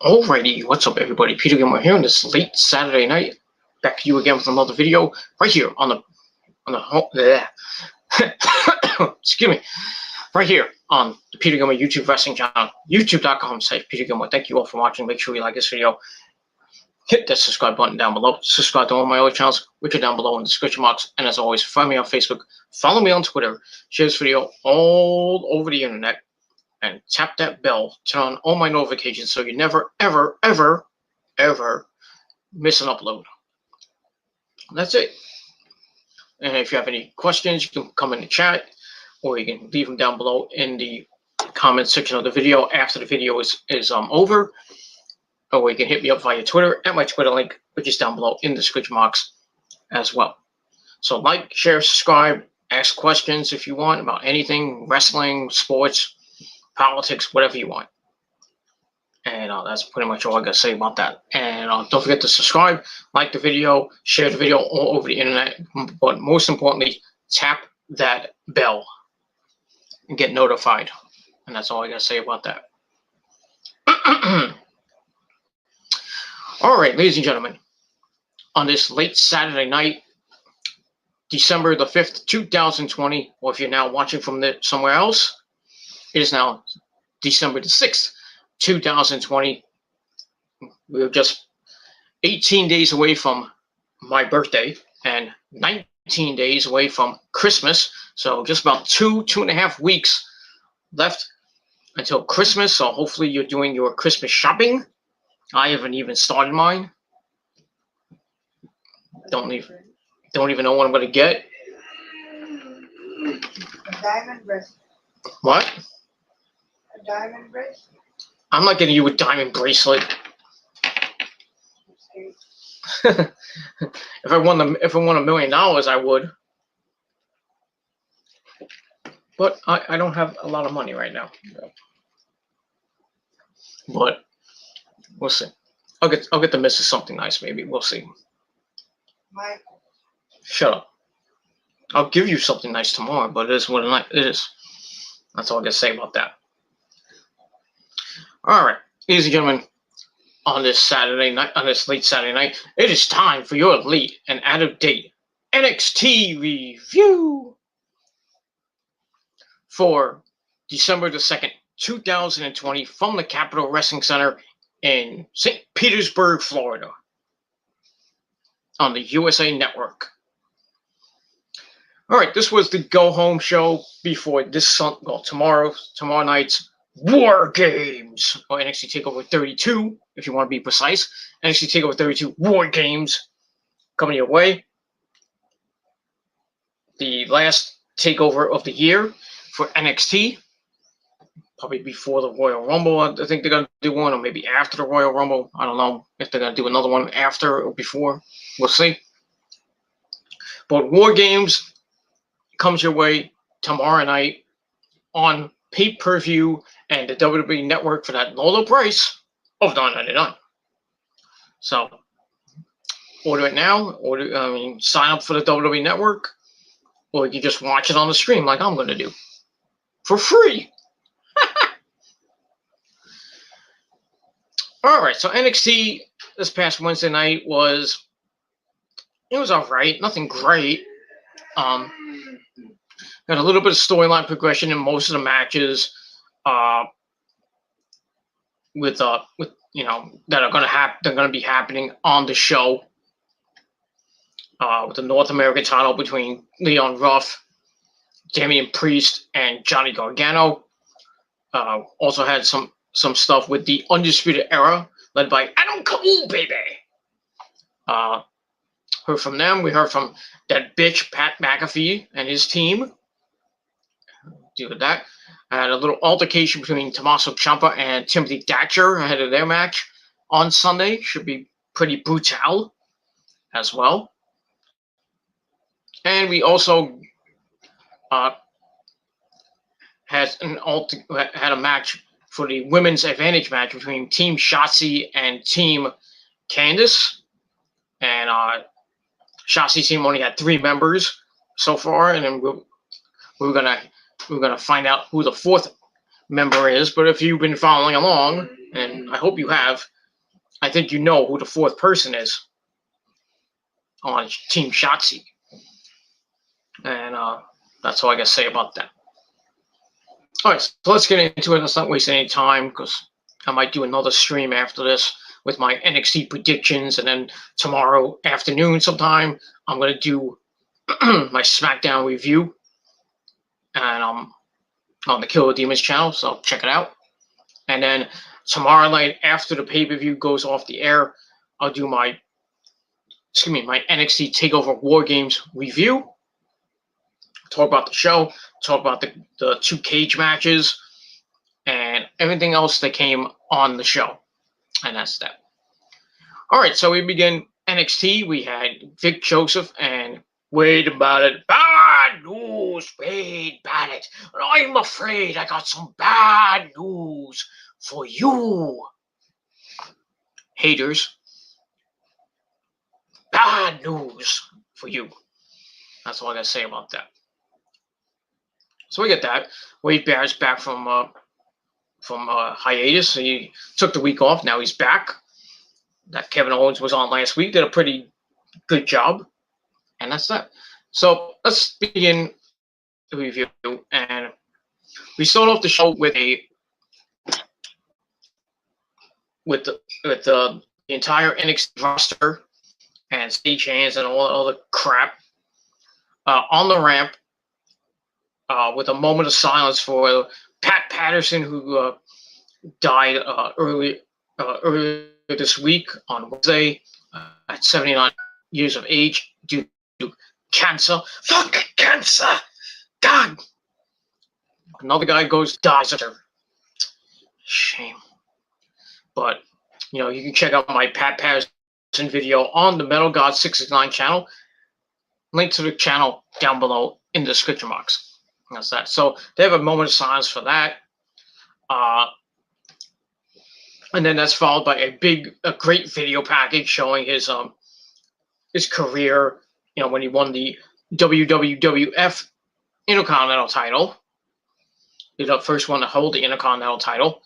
Alrighty, what's up everybody? Peter Gilmore here on this late Saturday night. Back to you again with another video right here on the excuse me, right here on the Peter Gilmore YouTube wrestling channel, youtube.com/Peter Gilmore. Thank you all for watching. Make sure you like this video. Hit that subscribe button down below. Subscribe to all my other channels, which are down below in the description box. And as always, find me on Facebook, follow me on Twitter, share this video all over the internet, and tap that bell, turn on all my notifications so you never, ever, ever, ever miss an upload. That's it. And if you have any questions, you can come in the chat, or you can leave them down below in the comment section of the video after the video is over. Or you can hit me up via Twitter at my Twitter link, which is down below in the description box as well. So like, share, subscribe, ask questions if you want about anything, wrestling, sports, politics, whatever you want. And that's pretty much all I gotta say about that. And don't forget to subscribe, like the video, share the video all over the internet, but most importantly, tap that bell and get notified. And that's all I gotta say about that. All right, ladies and gentlemen, on this late Saturday night, December the 5th, 2020, or if you're now watching from somewhere else, it is now December the 6th, 2020. We're just 18 days away from my birthday and 19 days away from Christmas. So just about 2.5 weeks left until Christmas. So hopefully you're doing your Christmas shopping. I haven't even started mine. Don't even know what I'm going to get. A diamond bracelet. What? A diamond bracelet. I'm not getting you a diamond bracelet. If I won $1 million, I would. But I don't have a lot of money right now. But we'll see. I'll get the missus something nice, maybe. We'll see. Michael. Shut up. I'll give you something nice tomorrow, but it is what it is. That's all I got to say about that. All right, ladies and gentlemen, on this late Saturday night, it is time for your late and out-of-date NXT review for December the 2nd, 2020, from the Capitol Wrestling Center in St. Petersburg, Florida, on the USA Network. All right, this was the go-home show before tomorrow night's War Games, or NXT TakeOver 32, if you want to be precise. NXT TakeOver 32 War Games coming your way. The last takeover of the year for NXT. Probably before the Royal Rumble. I think they're going to do one, or maybe after the Royal Rumble. I don't know if they're going to do another one after or before. We'll see. But War Games comes your way tomorrow night on pay-per-view and the WWE Network for that low price of $9.99. So order it now. Sign up for the WWE Network, or you can just watch it on the stream like I'm going to do for free. All right, so NXT this past Wednesday night was all right, nothing great. Got a little bit of storyline progression in most of the matches, with that are going to be happening on the show. With the North American title between Leon Ruff, Damian Priest, and Johnny Gargano. Also had some stuff with the Undisputed Era, led by Adam Cole, baby. Heard from them. We heard from that bitch Pat McAfee and his team. Deal with that. Had a little altercation between Tommaso Ciampa and Timothy Thatcher ahead of their match on Sunday. Should be pretty brutal as well. And we also had a match for the women's advantage match between Team Shotzi and Team Candice. And Shotzi's team only had 3 members so far, and then we're gonna find out who the fourth member is, but if you've been following along, and I hope you have, I think you know who the fourth person is on Team Shotzi. And that's all I got to say about that. All right, so let's get into it. Let's not waste any time because I might do another stream after this with my NXT predictions. And then tomorrow afternoon sometime, I'm going to do my SmackDown review. And on the Killer Demons channel, so check it out. And then tomorrow night, after the pay-per-view goes off the air, I'll do my NXT TakeOver War Games review. Talk about the show, talk about the 2 cage matches, and everything else that came on the show. And that's that. All right, so we begin NXT. We had Vic Joseph and Wade Barrett. Bad news, Wade Barrett. I'm afraid I got some bad news for you. Haters. Bad news for you. That's all I got to say about that. So we get that. Wade Barrett's back from hiatus. He took the week off. Now he's back. That Kevin Owens was on last week. Did a pretty good job. And that's that. So let's begin the review. And we start off the show with the entire NXT roster and stagehands and all the crap on the ramp with a moment of silence for Pat Patterson, who died earlier this week on Wednesday at 79 years of age due to cancer. Fuck cancer! God! Another guy dies of it. Shame. But, you know, you can check out my Pat Patterson video on the Metal God 669 channel. Link to the channel down below in the description box. That's that. So they have a moment of silence for that. And then that's followed by a great video package showing his career, you know, when he won the WWF Intercontinental title. He's the first one to hold the Intercontinental title.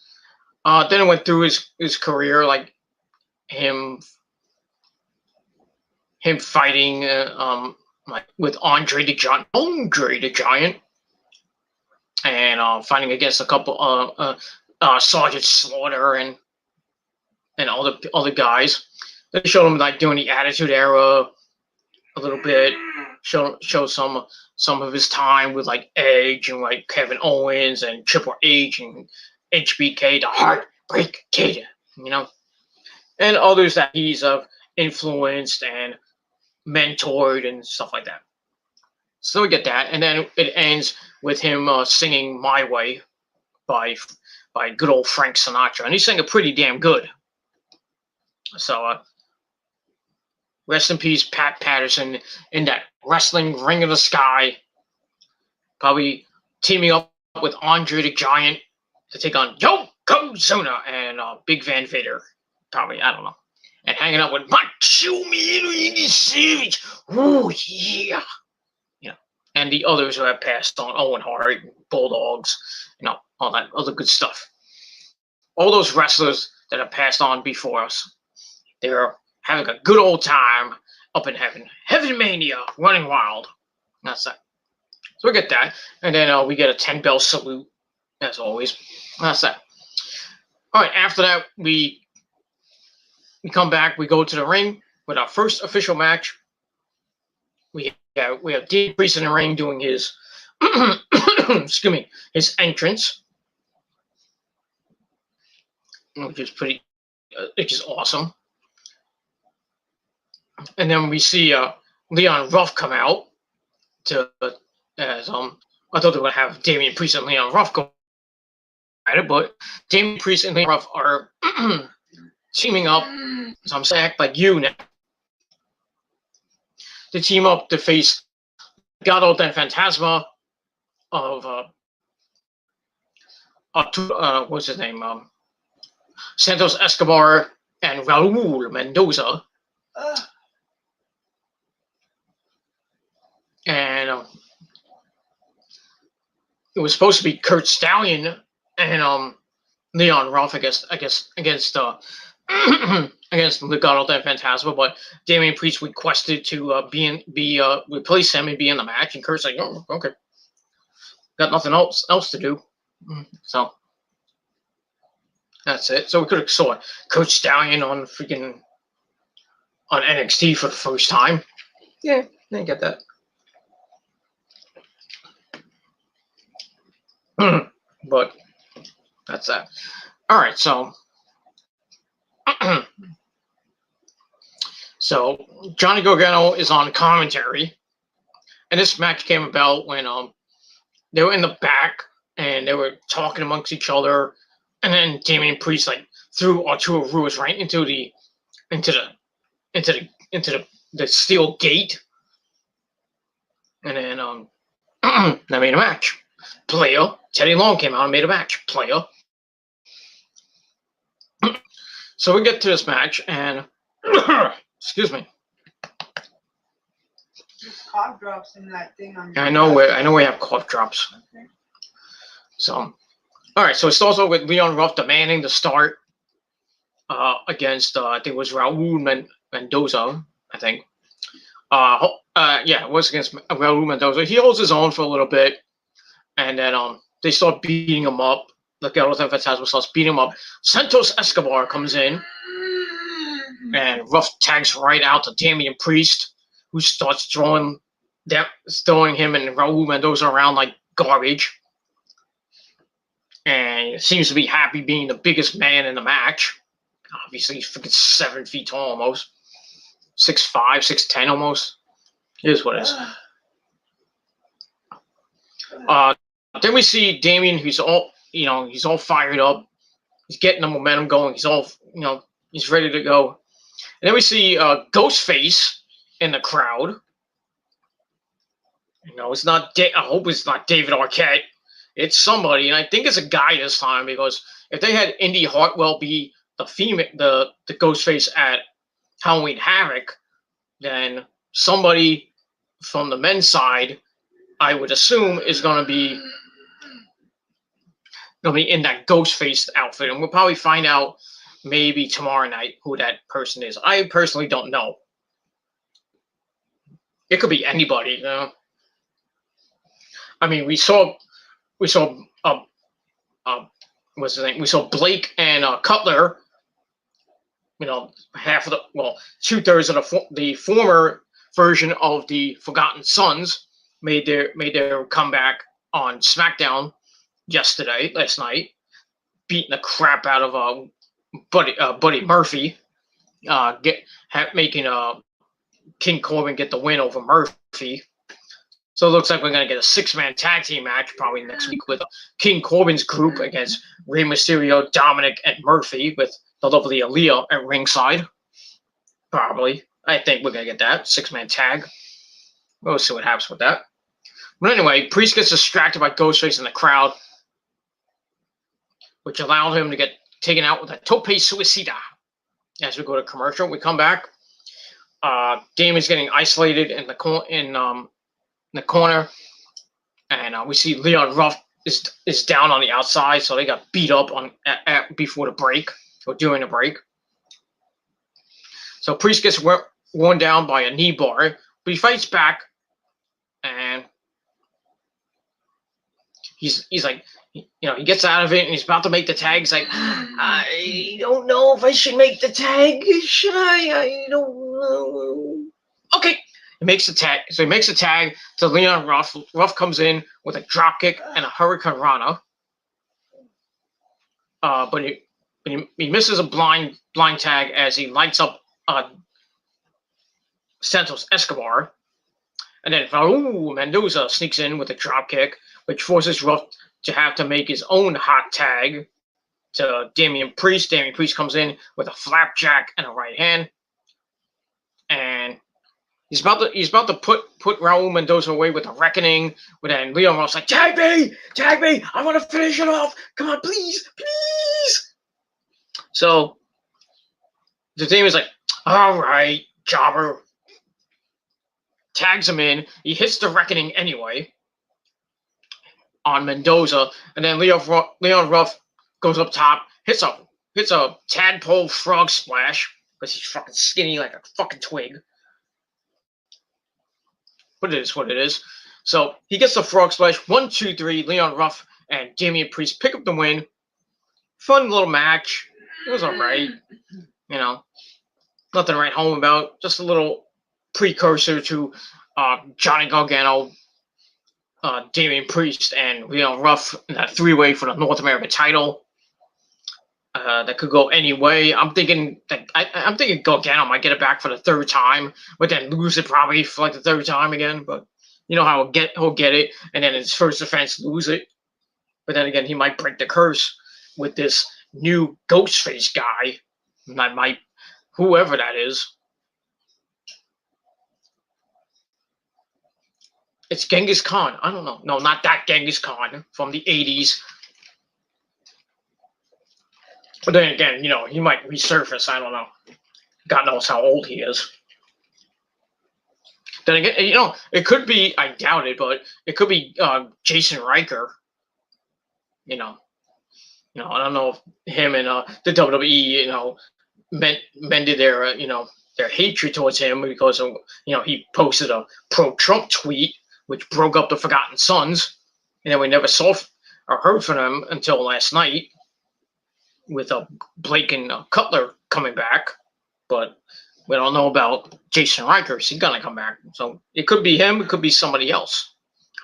Then it went through his career, like him fighting like with Andre the Giant, and fighting against a couple Sergeant Slaughter and all the other guys. They showed him like doing the Attitude Era a little bit. Show some of his time with like Edge and like Kevin Owens and Triple H and HBK, the Heartbreak Kid, you know, and others that he's influenced and mentored and stuff like that. So we get that, and then it ends with him singing "My Way" by good old Frank Sinatra, and he sang it pretty damn good. So rest in peace, Pat Patterson, in that wrestling Ring of the Sky, probably teaming up with Andre the Giant to take on Yokozuna and Big Van Vader, probably, I don't know, and hanging out with Macho Man Randy Savage. Ooh yeah, you know, and the others who have passed on, Owen Hart, Bulldogs, you know, all that other good stuff. All those wrestlers that have passed on before us, they're having a good old time up in heaven. Heaven Mania, running wild. That's that. So we get that. And then we get a 10-bell salute, as always. That's that. All right, after that, we come back. We go to the ring with our first official match. We have Dean Priest in the ring doing his, excuse me, his entrance, which is awesome. And then we see Leon Ruff come out as I thought they were going to have Damian Priest and Leon Ruff go at it, but Damian Priest and Leon Ruff are teaming up. So I'm saying, act like you now. To team up to face Legado del Fantasma of what's his name? Santos Escobar and Raul Mendoza. And it was supposed to be Kurt Stallion and Leon Ruff against against Legado and Phantasma, but Damian Priest requested to replace him and be in the match, and Kurt's like, oh, okay, got nothing else to do, so that's it. So we could have saw Coach Stallion on NXT for the first time. Yeah, didn't get that. But that's that. All right, so so Johnny Gargano is on commentary, and this match came about when they were in the back and they were talking amongst each other, and then Damian Priest like threw Arturo Ruiz right into the steel gate, and then they made a match. Player Teddy Long came out and made a match. Player. So we get to this match, and excuse me. There's cough drops in that thing on. I know we have cough drops. Okay. So, all right. So it starts off with Leon Ruff demanding the start against I think it was Raul Mendoza. I think. Yeah, it was against Raul Mendoza. He holds his own for a little bit, and then they start beating him up. The Legado del Fantasma starts beating him up. Santos Escobar comes in, and Ruff tags right out to Damian Priest, who starts throwing him and Raul Mendoza around like garbage. And seems to be happy being the biggest man in the match. Obviously, he's freaking 7 feet tall almost. 6'5", 6'10" almost. It is what it is. Then we see Damian, who's all fired up. He's getting the momentum going. He's all, he's ready to go. And then we see Ghostface in the crowd. It's not. I hope it's not David Arquette. It's somebody, and I think it's a guy this time, because if they had Indy Hartwell be the female, the Ghostface at Halloween Havoc, then somebody from the men's side, I would assume, is going to be in that Ghostface outfit, and we'll probably find out maybe tomorrow night who that person is. I personally don't know. It could be anybody, I mean, we saw what's his name? We saw Blake and Cutler. Half of the 2/3 of the former version of the Forgotten Sons made their comeback on SmackDown last night, beating the crap out of Buddy Murphy, making King Corbin get the win over Murphy. So it looks like we're going to get a 6-man tag team match probably next week with King Corbin's group against Rey Mysterio, Dominic, and Murphy, with the lovely Aaliyah at ringside. Probably. I think we're going to get that 6-man tag. We'll see what happens with that. But anyway, Priest gets distracted by Ghostface in the crowd, which allowed him to get taken out with a tope suicida. As we go to commercial, we come back. Damien's getting isolated in the corner, and we see Leon Ruff is down on the outside, so they got beat up before the break, or during the break. So Priest gets worn down by a knee bar, but he fights back, and he's like, he gets out of it, and he's about to make the tag. He's like, I don't know if I should make the tag. Should I? I don't know. Okay. He makes the tag. So he makes the tag to Leon Ruff. Ruff comes in with a drop kick and a Hurricane Rana. But he misses a blind tag as he lights up Santos Escobar. And then Raul Mendoza sneaks in with a drop kick, which forces Ruff to have to make his own hot tag to Damian Priest. Damian Priest comes in with a flapjack and a right hand. And he's about to put Raul Mendoza away with a reckoning, but then Leon Ruff's like, tag me, I want to finish it off. Come on, please. So the team is like, all right, jobber. Tags him in. He hits the reckoning anyway. on Mendoza, and then Leon Ruff goes up top, hits a tadpole frog splash because he's fucking skinny like a fucking twig. But it is what it is. So he gets the frog splash. 1, 2, 3. Leon Ruff and Damian Priest pick up the win. Fun little match. It was alright. You know, nothing to write home about. Just a little precursor to Johnny Gargano, Damian Priest, and Leon Ruff in that three-way for the North American title. That could go any way. I'm thinking Gargano might get it back for the third time, but then lose it probably for like the third time again. But you know how he'll get it, and then his first defense lose it. But then again, he might break the curse with this new Ghostface guy. That might, whoever that is. It's Genghis Khan. I don't know. No, not that Genghis Khan from the 80s. But then again, you know, he might resurface. I don't know. God knows how old he is. Then again, you know, it could be, I doubt it, but it could be Jason Riker. You know, I don't know if him and the WWE, you know, mended their, you know, their hatred towards him because of, you know, he posted a pro-Trump tweet which broke up the Forgotten Sons, and then we never saw or heard from them until last night with Blake and Cutler coming back. But we don't know about Jason Riker. He's gonna come back, so it could be him. It could be somebody else.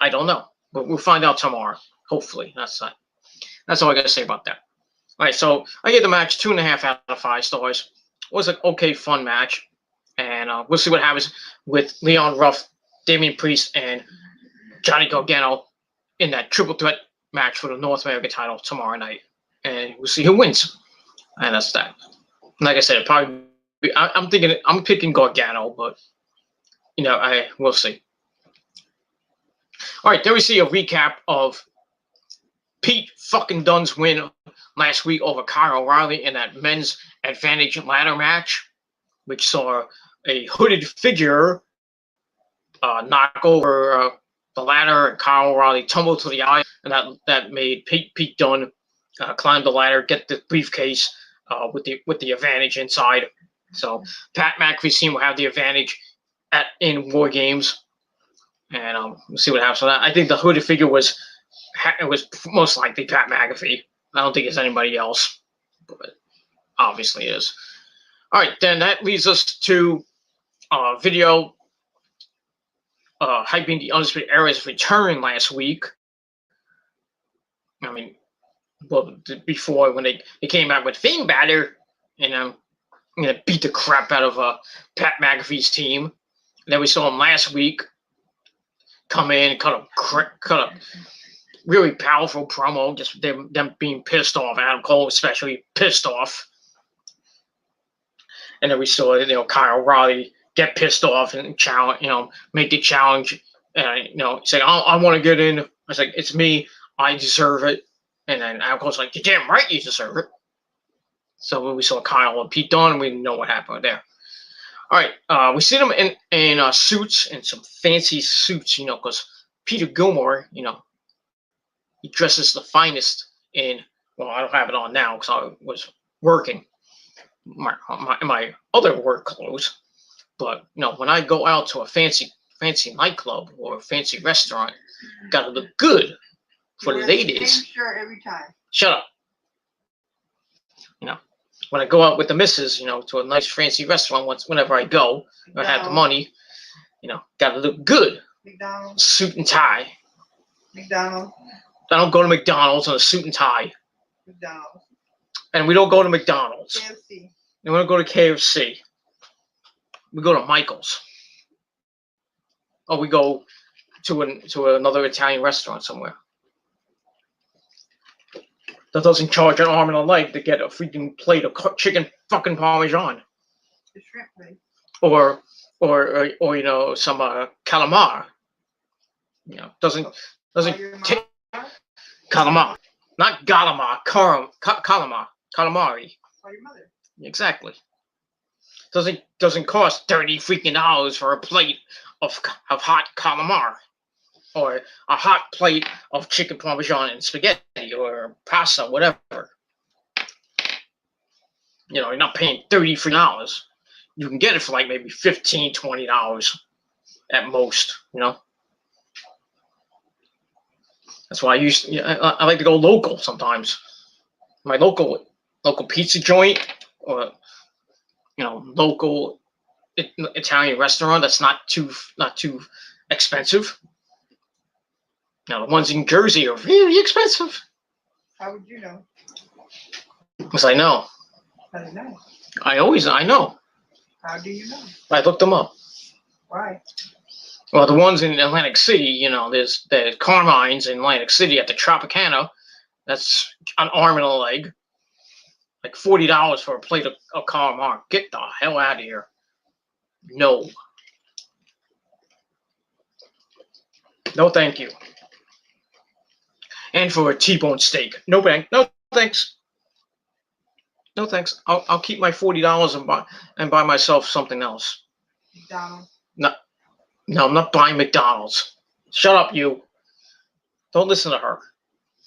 I don't know, but we'll find out tomorrow. Hopefully, that's all I gotta say about that. All right, so I gave the match 2.5 out of 5 stars. It was an okay, fun match, and we'll see what happens with Leon Ruff, Damian Priest, and Johnny Gargano in that triple threat match for the North American title tomorrow night, and we'll see who wins. And that's that. Like I said, I'm picking Gargano, but you know, we'll see. All right, then we see a recap of Pete fucking Dunne's win last week over Kyle O'Reilly in that men's advantage ladder match, which saw a hooded figure knock over the ladder, and Kyle O'Reilly tumble to the eye, and that made Pete Dunne climb the ladder, get the briefcase with the advantage inside. So Pat McAfee's team will have the advantage in War Games, and we'll see what happens with that. I think the hooded figure was most likely Pat McAfee. I don't think it's anybody else, but obviously it is. All right, then that leads us to video hyping the Undisputed Era's return last week. I mean, well, before when they came out with Fame Batter, and I'm gonna beat the crap out of Pat McAfee's team. And then we saw him last week come in, cut a really powerful promo, just them being pissed off. Adam Cole especially pissed off. And then we saw, you know, Kyle O'Reilly get pissed off and challenge, you know, make the challenge, and you know, say, I want to get in. I was like, it's me, I deserve it. And then Adam Cole's like, you're damn right, you deserve it. So when we saw Kyle and Pete Dunne, we know what happened there. All right, we see them in suits, in some fancy suits, you know, because Peter Gilmore, you know, he dresses the finest in. Well, I don't have it on now because I was working my other work clothes. But you know, when I go out to a fancy nightclub or a fancy restaurant, gotta look good for the ladies. Same shirt every time. Shut up. You know, when I go out with the missus, you know, to a nice fancy restaurant, whenever I go, I have the money, you know, gotta look good. McDonald's. Suit and tie. McDonald's. I don't go to McDonald's in a suit and tie. McDonald's. And we don't go to McDonald's. KFC. And we don't go to KFC. We go to Michael's. Or we go to another Italian restaurant somewhere that doesn't charge an arm and a leg to get a freaking plate of chicken fucking parmesan. The shrimp place. Or you know, some calamar. You know, doesn't take calamar, not galamar, calamar, calamari. Or your mother. Exactly. Doesn't cost $30 freaking for a plate of hot calamar or a hot plate of chicken parmesan and spaghetti or pasta, whatever. You know, you're not paying $33. You can get it for like maybe $15, $20 at most, you know. That's why I like to go local sometimes. My local pizza joint, or local Italian restaurant that's not too expensive. Now the ones in Jersey are really expensive. How would you know? Because I know. How do you know? I know. How do you know? I looked them up. Why? Well, the ones in Atlantic City, there's the Carmine's in Atlantic City at the Tropicana. That's an arm and a leg. Like $40 for a plate of calamari. Get the hell out of here. No. No, thank you. And for a T-bone steak. No thanks. No thanks. I'll keep my $40 and buy myself something else. McDonald's. No, I'm not buying McDonald's. Shut up, you. Don't listen to her.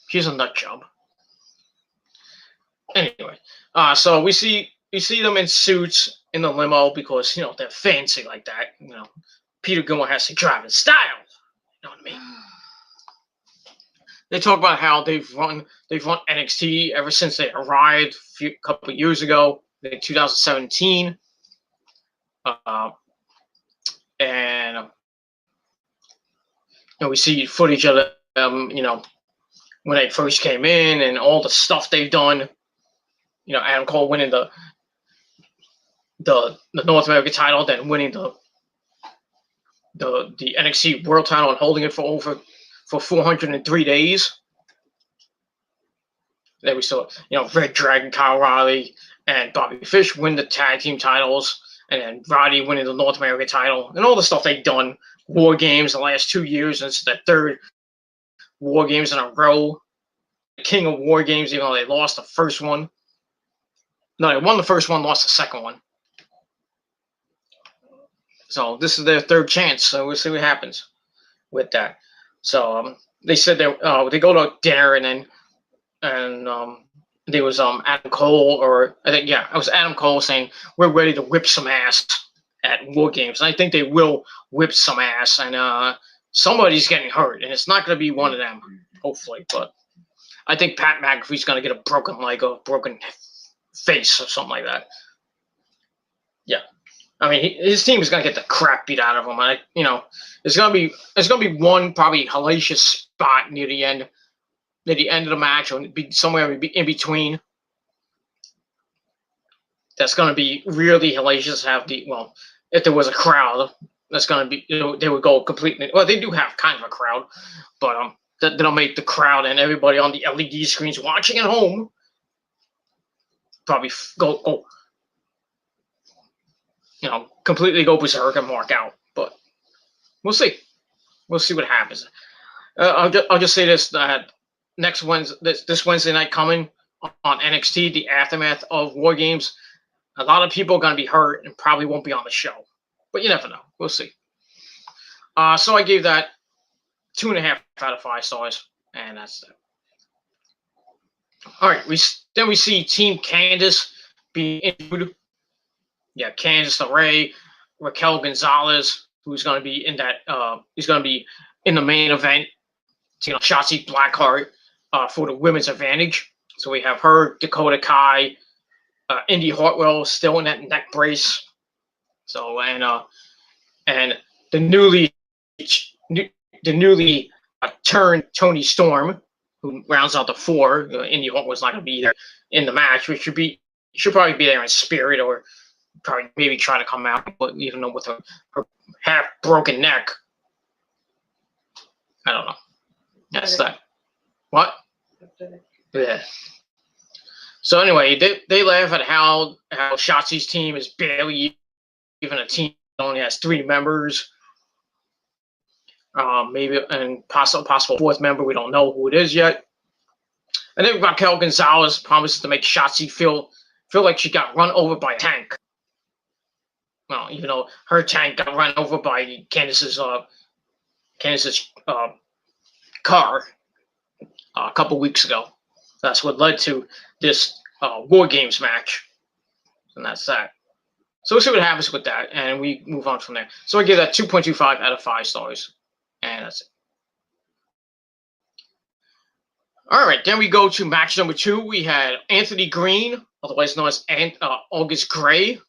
She's a nut job. Anyway, so we see them in suits in the limo because they're fancy like that. Peter Gilmore has to drive in style. You know what I mean? They talk about how they've run NXT ever since they arrived a couple of years ago in 2017. And we see footage of them, when they first came in and all the stuff they've done. Adam Cole winning the North American title, then winning the NXT World title and holding it for 403 days. Then we saw, Red Dragon, Kyle O'Reilly, and Bobby Fish win the tag team titles, and then Roddy winning the North American title, and all the stuff they've done. War Games the last 2 years, and it's the third War Games in a row. The King of War Games, even though they lost the first one. No, they won the first one, lost the second one. So this is their third chance. So we'll see what happens with that. So they said they go to dinner, and there was Adam Cole, or I think it was Adam Cole saying we're ready to whip some ass at War Games. And I think they will whip some ass, and somebody's getting hurt, and it's not going to be one of them, hopefully. But I think Pat McAfee's going to get a broken leg or a broken face or something like that. Yeah. I mean, his team is going to get the crap beat out of him. It's going to be one probably hellacious spot near the end of the match, or be somewhere in between. That's going to be really hellacious. If there was a crowd, that's going to be, they would go completely. Well, they do have kind of a crowd, but that'll make the crowd and everybody on the LED screens watching at home probably go completely go berserk and mark out. But we'll see. We'll see what happens. I'll just say this: that next this Wednesday night coming on NXT, the aftermath of War Games, a lot of people are going to be hurt and probably won't be on the show. But you never know. We'll see. So I gave that 2.5 out of 5 stars, and that's that. All right. We see Team Candice being interviewed. Yeah, Candice LeRae, Raquel Gonzalez, who's going to be in that. He's going to be in the main event. Shotzi Blackheart for the women's advantage. So we have her, Dakota Kai, Indy Hartwell still in that neck brace. So and the newly turned Tony Storm, who rounds out the 4. Indy Hartwell's not going to be there in the match, which should probably be there in spirit, or probably maybe try to come out, but even though with her half broken neck. I don't know. That's that. What? Yeah. So anyway, they laugh at how Shotzi's team is barely even a team. It only has 3 members. Maybe and possible 4th member. We don't know who it is yet. And then Raquel Gonzalez promises to make Shotzi feel like she got run over by a tank. Well, even though her tank got run over by Candice's car a couple weeks ago. That's what led to this War Games match, and that's that. So we'll see what happens with that, and we move on from there. So I give that 2.25 out of 5 stars, and that's it. All right, then we go to match number 2. We had Anthony Green, otherwise known as August Gray.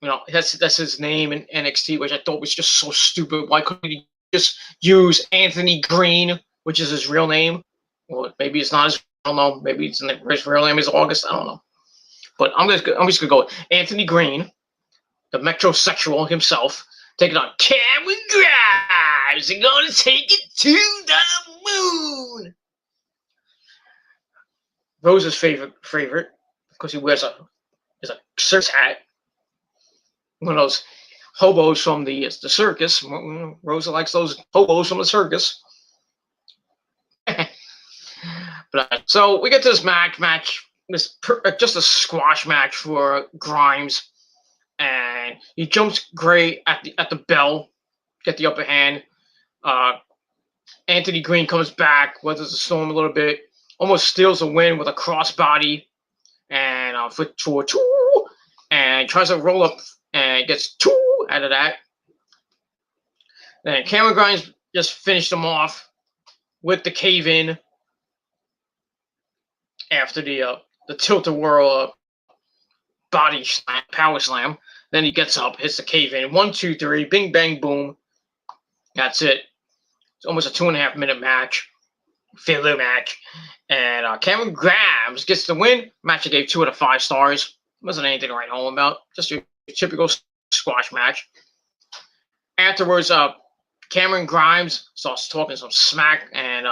You know, that's his name in NXT, which I thought was just so stupid. Why couldn't he just use Anthony Green, which is his real name? Or maybe it's not his. I don't know. Maybe his real name is August. I don't know. But I'm just gonna go with Anthony Green, the metrosexual himself, taking on Cameron Grimes and gonna take it to the moon. Rose's favorite, because he wears a circus hat. One of those hobos from the circus. Rosa likes those hobos from the circus. But so we get to this match. Just a squash match for Grimes, and he jumps Gray at the bell, get the upper hand. Anthony Green comes back, weathers the storm a little bit, almost steals a win with a crossbody, and for 2, and tries to roll up and gets 2 out of that. Then Cameron Grimes just finished him off with the cave-in after the tilt-a-whirl body slam, power slam. Then he gets up, hits the cave-in. 1, 2, 3, bing, bang, boom. That's it. It's almost a 2.5-minute match. Filler match. And Cameron Grimes gets the win. Match I gave 2 out of 5 stars. Wasn't anything to write home about. Just your typical squash match. Afterwards, Cameron Grimes starts talking some smack, and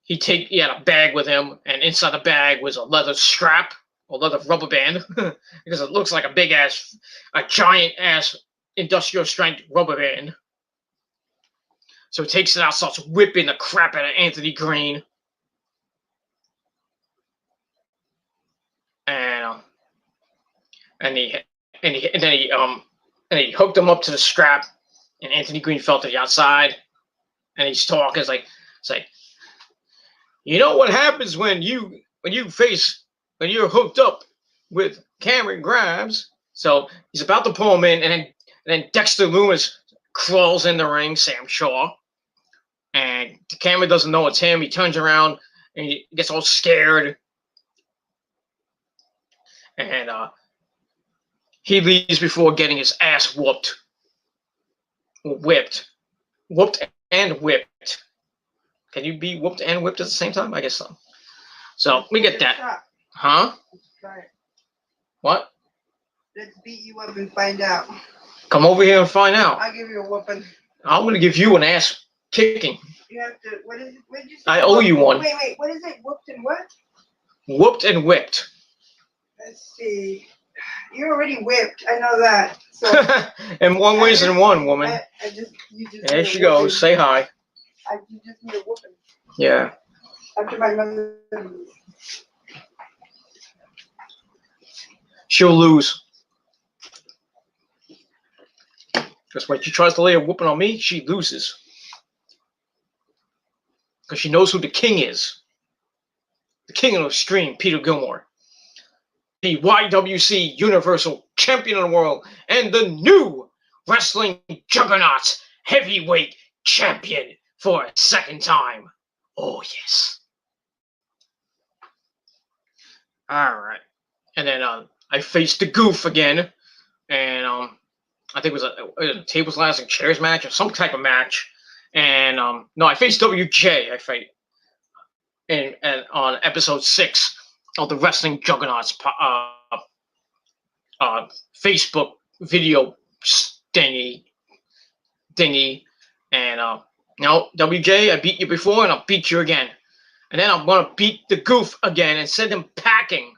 he had a bag with him, and inside the bag was a leather strap or leather rubber band because it looks like a giant ass industrial strength rubber band. So he takes it out, starts whipping the crap out of Anthony Green, and then he hooked him up to the strap, and Anthony Green fell to the outside, and he's talking. It's like, you know what happens when you're hooked up with Cameron Grimes. So he's about to pull him in, and then Dexter Loomis crawls in the ring, Sam Shaw, and Cameron doesn't know it's him. He turns around and he gets all scared, and he leaves before getting his ass whooped and whipped. Can you be whooped and whipped at the same time? I guess so. So we get that. Huh? Try it. What? Let's beat you up and find out. Come over here and find out. I'll give you a whooping. I'm going to give you an ass kicking. You have to, what is it? What did you say? I owe you one. Wait, what is it? Whooped and what? Whooped and whipped. Let's see. You're already whipped. I know that. So in one ways than one, woman. You just There she goes. Say hi. You just need a whooping. Yeah. After my mother. She'll lose. Because when she tries to lay a whooping on me, she loses. Because she knows who the king is. The king of extreme, Peter Gilmore. The YWC Universal Champion of the World and the new Wrestling Juggernaut Heavyweight Champion for a second time. Oh, yes. All right. And then I faced the Goof again. And I think it was a tables, ladders, and chairs match or some type of match. And no, I faced WJ. I fight and on episode 6 of the Wrestling Juggernauts Facebook video dingy. And no, WJ, I beat you before, and I'll beat you again. And then I'm gonna beat the Goof again and send him packing.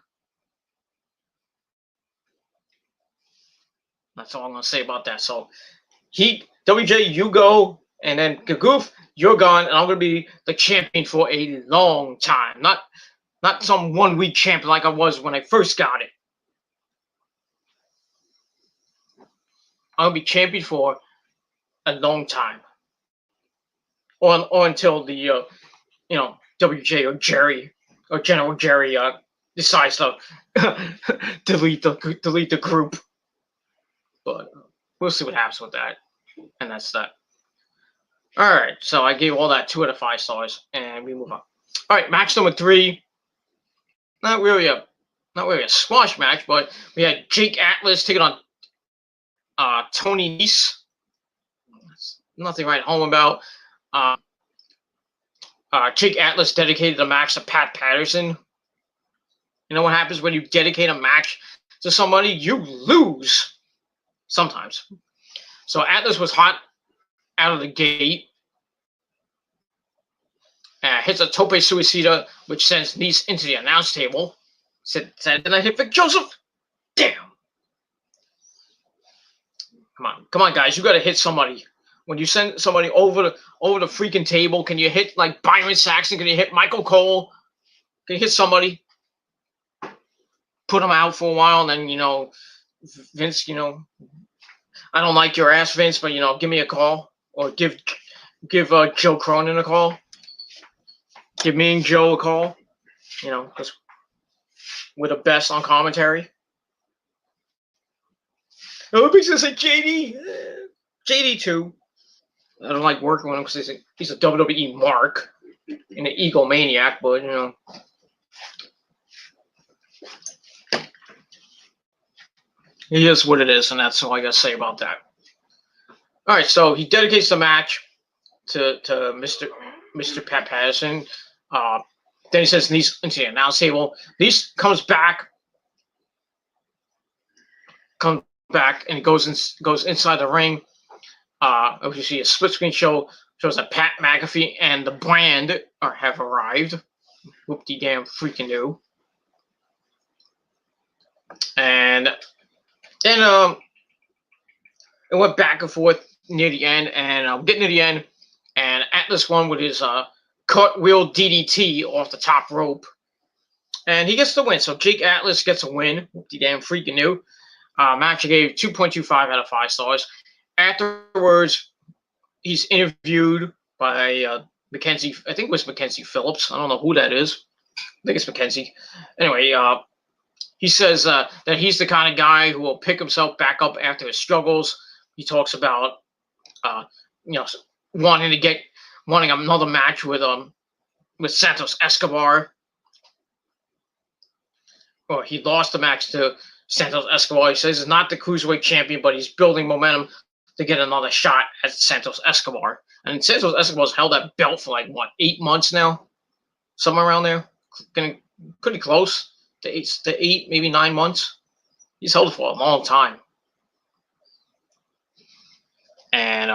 That's all I'm gonna say about that. So WJ, you go, and then Goof, you're gone, and I'm gonna be the champion for a long time. Not some 1 week champion like I was when I first got it. I'm gonna be champion for a long time. or until the WJ or Jerry or General Jerry decides to delete the group. But we'll see what happens with that, and that's that. All right, so I gave all that 2 out of 5 stars, and we move on. All right, match number 3. Not really a squash match, but we had Jake Atlas taking on Tony Nese. Nothing right home about. Jake Atlas dedicated the match to Pat Patterson. You know what happens when you dedicate a match to somebody? You lose sometimes. So Atlas was hot out of the gate. Hits a tope suicida, which sends Nese into the announce table. Said, then I hit Vic Joseph. Damn. Come on, guys. You got to hit somebody. When you send somebody over the freaking table, can you hit like Byron Saxton? Can you hit Michael Cole? Can you hit somebody? Put them out for a while, and then, Vince, I don't like your ass, Vince, but, give me a call. Or give Joe Cronin a call. Give me and Joe a call. Because we're the best on commentary. Olympics is like JD. JD too. I don't like working with him because he's a WWE mark and an egomaniac, but he is what it is, and that's all I gotta say about that. All right, so he dedicates the match to Mr. Pat Patterson. Then he says Nese into the announce table. Nese comes back and goes inside the ring. You see a split screen shows that Pat McAfee and the Brand have arrived. Whoop-de damn freaking do. And then it went back and forth near the end, and getting to the end, and Atlas won with his cartwheel DDT off the top rope, and he gets the win. So Jake Atlas gets a win. Whoop-de damn freaking do. Match I gave 2.25 out of 5 stars. Afterwards, he's interviewed by Mackenzie. I think it was Mackenzie Phillips. I don't know who that is. I think it's Mackenzie. Anyway, he says that he's the kind of guy who will pick himself back up after his struggles. He talks about wanting another match with Santos Escobar. Or he lost the match to Santos Escobar. He says he's not the cruiserweight champion, but he's building momentum to get another shot at Santos Escobar. And Santos Escobar's held that belt for 8 months now? Somewhere around there. Getting pretty close to 8, maybe 9 months. He's held it for a long time. And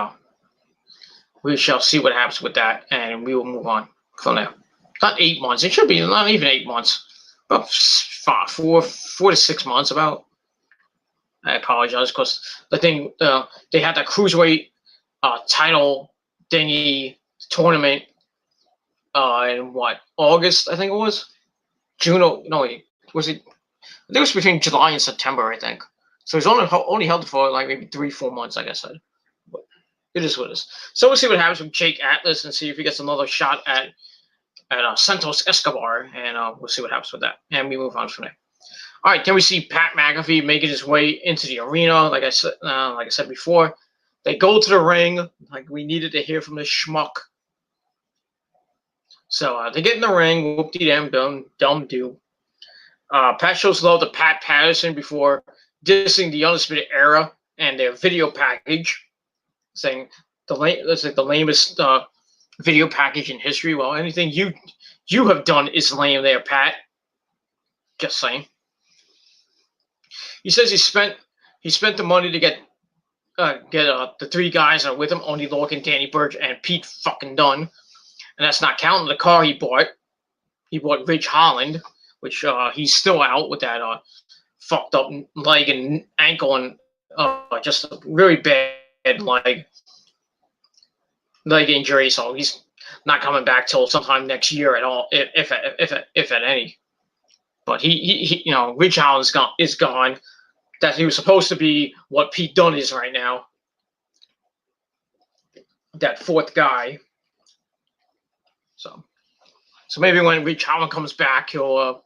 we shall see what happens with that, and we will move on from there. Not 8 months. It should be not even 8 months. About 4 to 6 months about. I apologize because the thing they had the cruiserweight title thingy tournament in August, I think it was. June? No, wait, was it? I think it was between July and September, I think. So he's only held it for maybe 3-4 months, like I said. But it is what it is. So we'll see what happens with Jake Atlas and see if he gets another shot at Santos Escobar, and we'll see what happens with that. And we move on from there. All right, then we see Pat McAfee making his way into the arena. Like I said before, they go to the ring. Like we needed to hear from this schmuck. So they get in the ring. Whoop-de-damn dumb do. Pat shows love to Pat Patterson before dissing the Undisputed Era and their video package, saying that's like the lamest video package in history. Well, anything you have done is lame there, Pat. Just saying. He says he spent the money to get the 3 guys that are with him: Oney Lorcan, Danny Burch, and Pete fucking Dunne. And that's not counting the car he bought. He bought Ridge Holland, which he's still out with that fucked up leg and ankle and just a really bad leg injury. So he's not coming back till sometime next year at all, if at any. But he Ridge Holland is gone. That he was supposed to be what Pete Dunne is right now. That 4th guy. So maybe when Rich Holland comes back, he'll.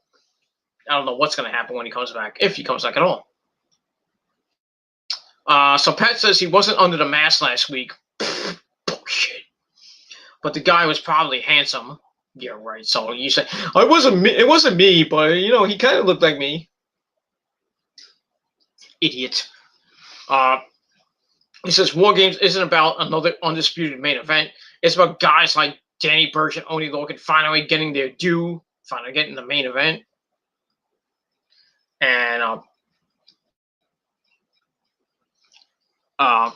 I don't know what's going to happen when he comes back, if he comes back at all. So Pat says he wasn't under the mask last week. Bullshit. But the guy was probably handsome. Yeah, right. So you say I wasn't me. It wasn't me, but he kind of looked like me. Idiot. He says War Games isn't about another undisputed main event. It's about guys like Danny Burch and Oney Lorcan finally getting their due, finally getting the main event. And Pat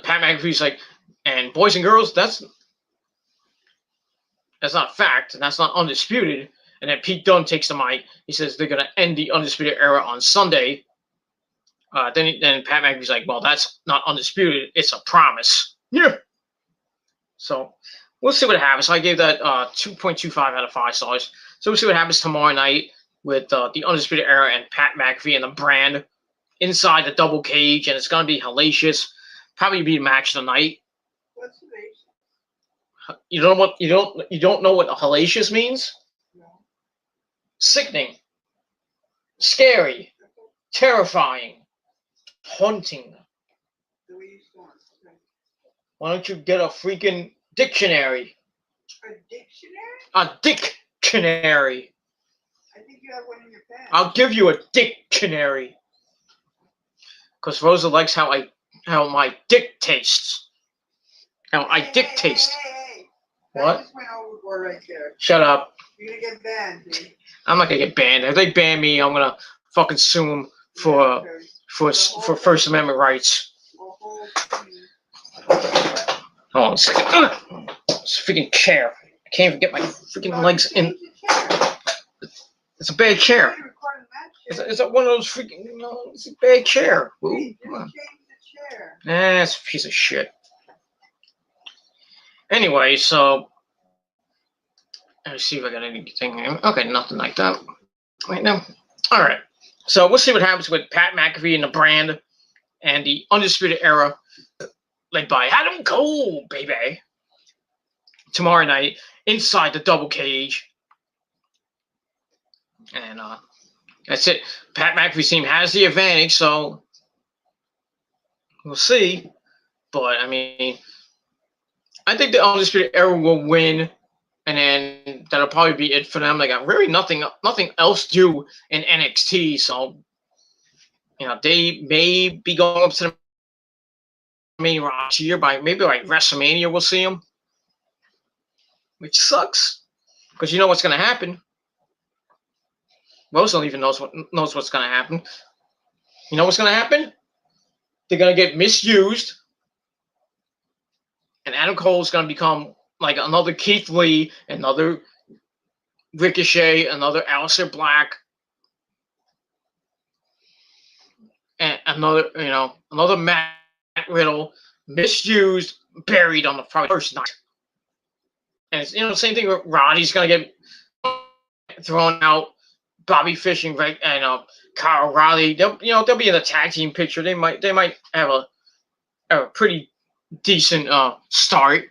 McAfee's like, and boys and girls, that's not fact, and that's not undisputed. And then Pete Dunne takes the mic. He says they're gonna end the undisputed era on Sunday. Then Pat McAfee's like, well, that's not undisputed. It's a promise. Yeah. So we'll see what happens. So I gave that 2.25 out of 5 stars. So we'll see what happens tomorrow night with the Undisputed Era and Pat McAfee and the Brand inside the double cage, and it's gonna be hellacious. Probably be a match of the night. What's hellacious? You don't know what hellacious means? No. Sickening, scary, terrifying, haunting. The way you sound. Okay. Why don't you get a freaking dictionary? A dictionary? A dictionary. I think you have one in your pants. I'll give you a dictionary. Because Rosa likes how my dick tastes. How I dick taste. Hey. What? That just went overboard right there. Shut up. You're gonna get banned, dude. I'm not gonna get banned. If they ban me, I'm gonna fucking sue them for First Amendment rights. Hold on a second. It's a freaking chair. I can't even get my freaking legs in. It's a bad chair. It's one of those freaking. It's a bad chair. Ooh, come on. It's a piece of shit. Anyway, so let me see if I got anything here. Okay, nothing like that right now. All right. So we'll see what happens with Pat McAfee and the Brand and the Undisputed Era, led by Adam Cole, baby. Tomorrow night, inside the double cage. And that's it. Pat McAfee's team has the advantage, so we'll see. But, I mean, I think the Undisputed Era will win, and then that'll probably be it for them. They got really nothing else to do in NXT, so they may be going up to the main roster here by maybe like WrestleMania. We'll see them, which sucks because you know what's going to happen. Rose don't even knows what's going to happen. You know what's going to happen? They're going to get misused, and Adam Cole's going to become like another Keith Lee, another Ricochet, another Aleister Black, and another Matt Riddle, misused, buried on the first night. And it's the same thing with Roddy's going to get thrown out. Bobby Fish and Kyle O'Reilly, they'll be in the tag team picture. They might have a pretty decent start.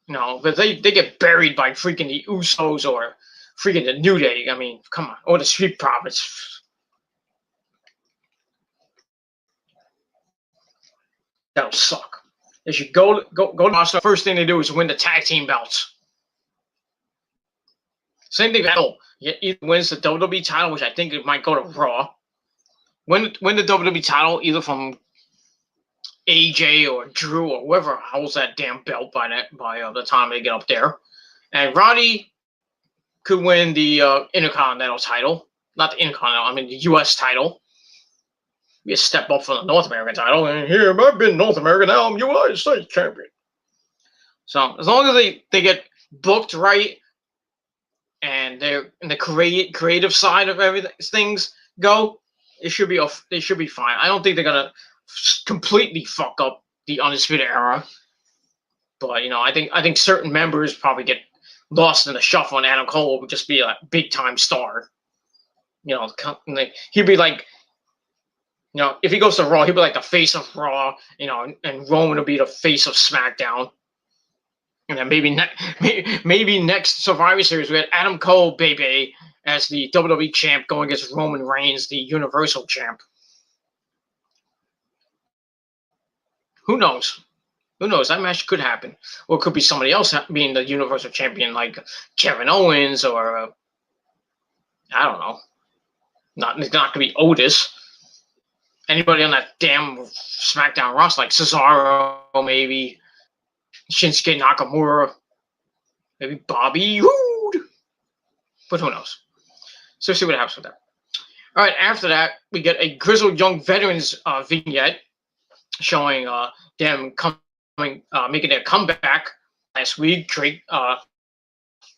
But they get buried by freaking the Usos or freaking the New Day. I mean, come on. Or the Street Profits. That'll suck. They should go to the first thing they do is win the tag team belts. Same thing with he either wins the WWE title, which I think it might go to Raw. Win the WWE title either from AJ or Drew or whoever holds that damn belt by the time they get up there. And Roddy could win the Intercontinental title. Not the Intercontinental, I mean the US title. Be a step up from the North American title. And here, I've been North America, now I'm United States champion. So as long as they get booked right and they're in the creative side of everything things go, they should be fine. I don't think they're gonna completely fuck up the Undisputed Era, but I think certain members probably get lost in the shuffle, and Adam Cole would just be a big time star. He'd be like, if he goes to Raw, he'd be like the face of Raw, and Roman would be the face of SmackDown. And then maybe next Survivor Series we had Adam Cole, baby, as the WWE champ going against Roman Reigns, the Universal champ. Who knows? Who knows? That match could happen. Or it could be somebody else being the Universal champion, like Kevin Owens, or I don't know. It's not going to be Otis. Anybody on that damn SmackDown roster, like Cesaro, maybe Shinsuke Nakamura, maybe Bobby Roode. But who knows? So see what happens with that. All right, after that, we get a Grizzled Young Veterans vignette showing them making their comeback last week. Drake,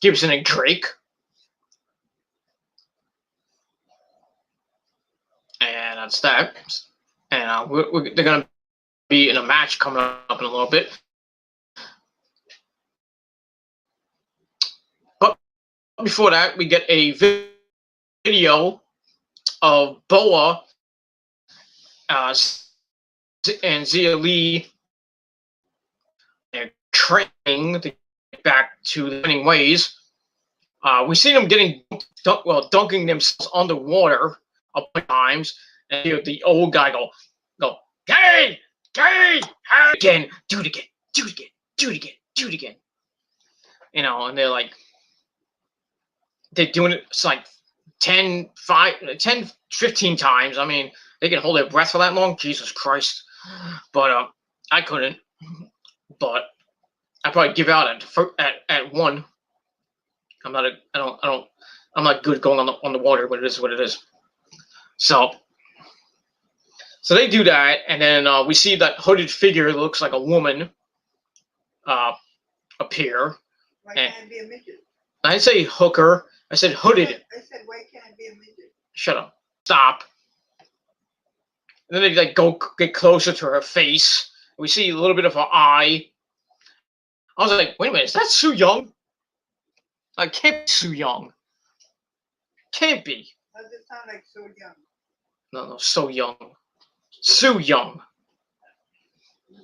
Gibson and Drake. And that's that. And they're going to be in a match coming up in a little bit. But before that, we get a video of Boa and Xia Li. They're training to get back to the winning ways. We see them dunking themselves underwater a bunch of times, and you know, the old guy go, Gay, again, do it again, do it again, do it again, do it again. You know, and they're doing it. It's like 10, 15 times. I mean, they can hold their breath for that long. Jesus Christ! But I couldn't. But I probably give out at one. I'm not good going on the water, but it is what it is. So they do that, and then we see that hooded figure that looks like a woman appear. Why can't it be a midget? I didn't say hooker. I said hooded. I said, why can't it be a midget? Shut up. Stop. And then they get closer to her face. We see a little bit of her eye. I was like, wait a minute, is that Su Yung? It can't be Su Yung. Can't be. Does it sound like So Young? No, So Young. Su Yung.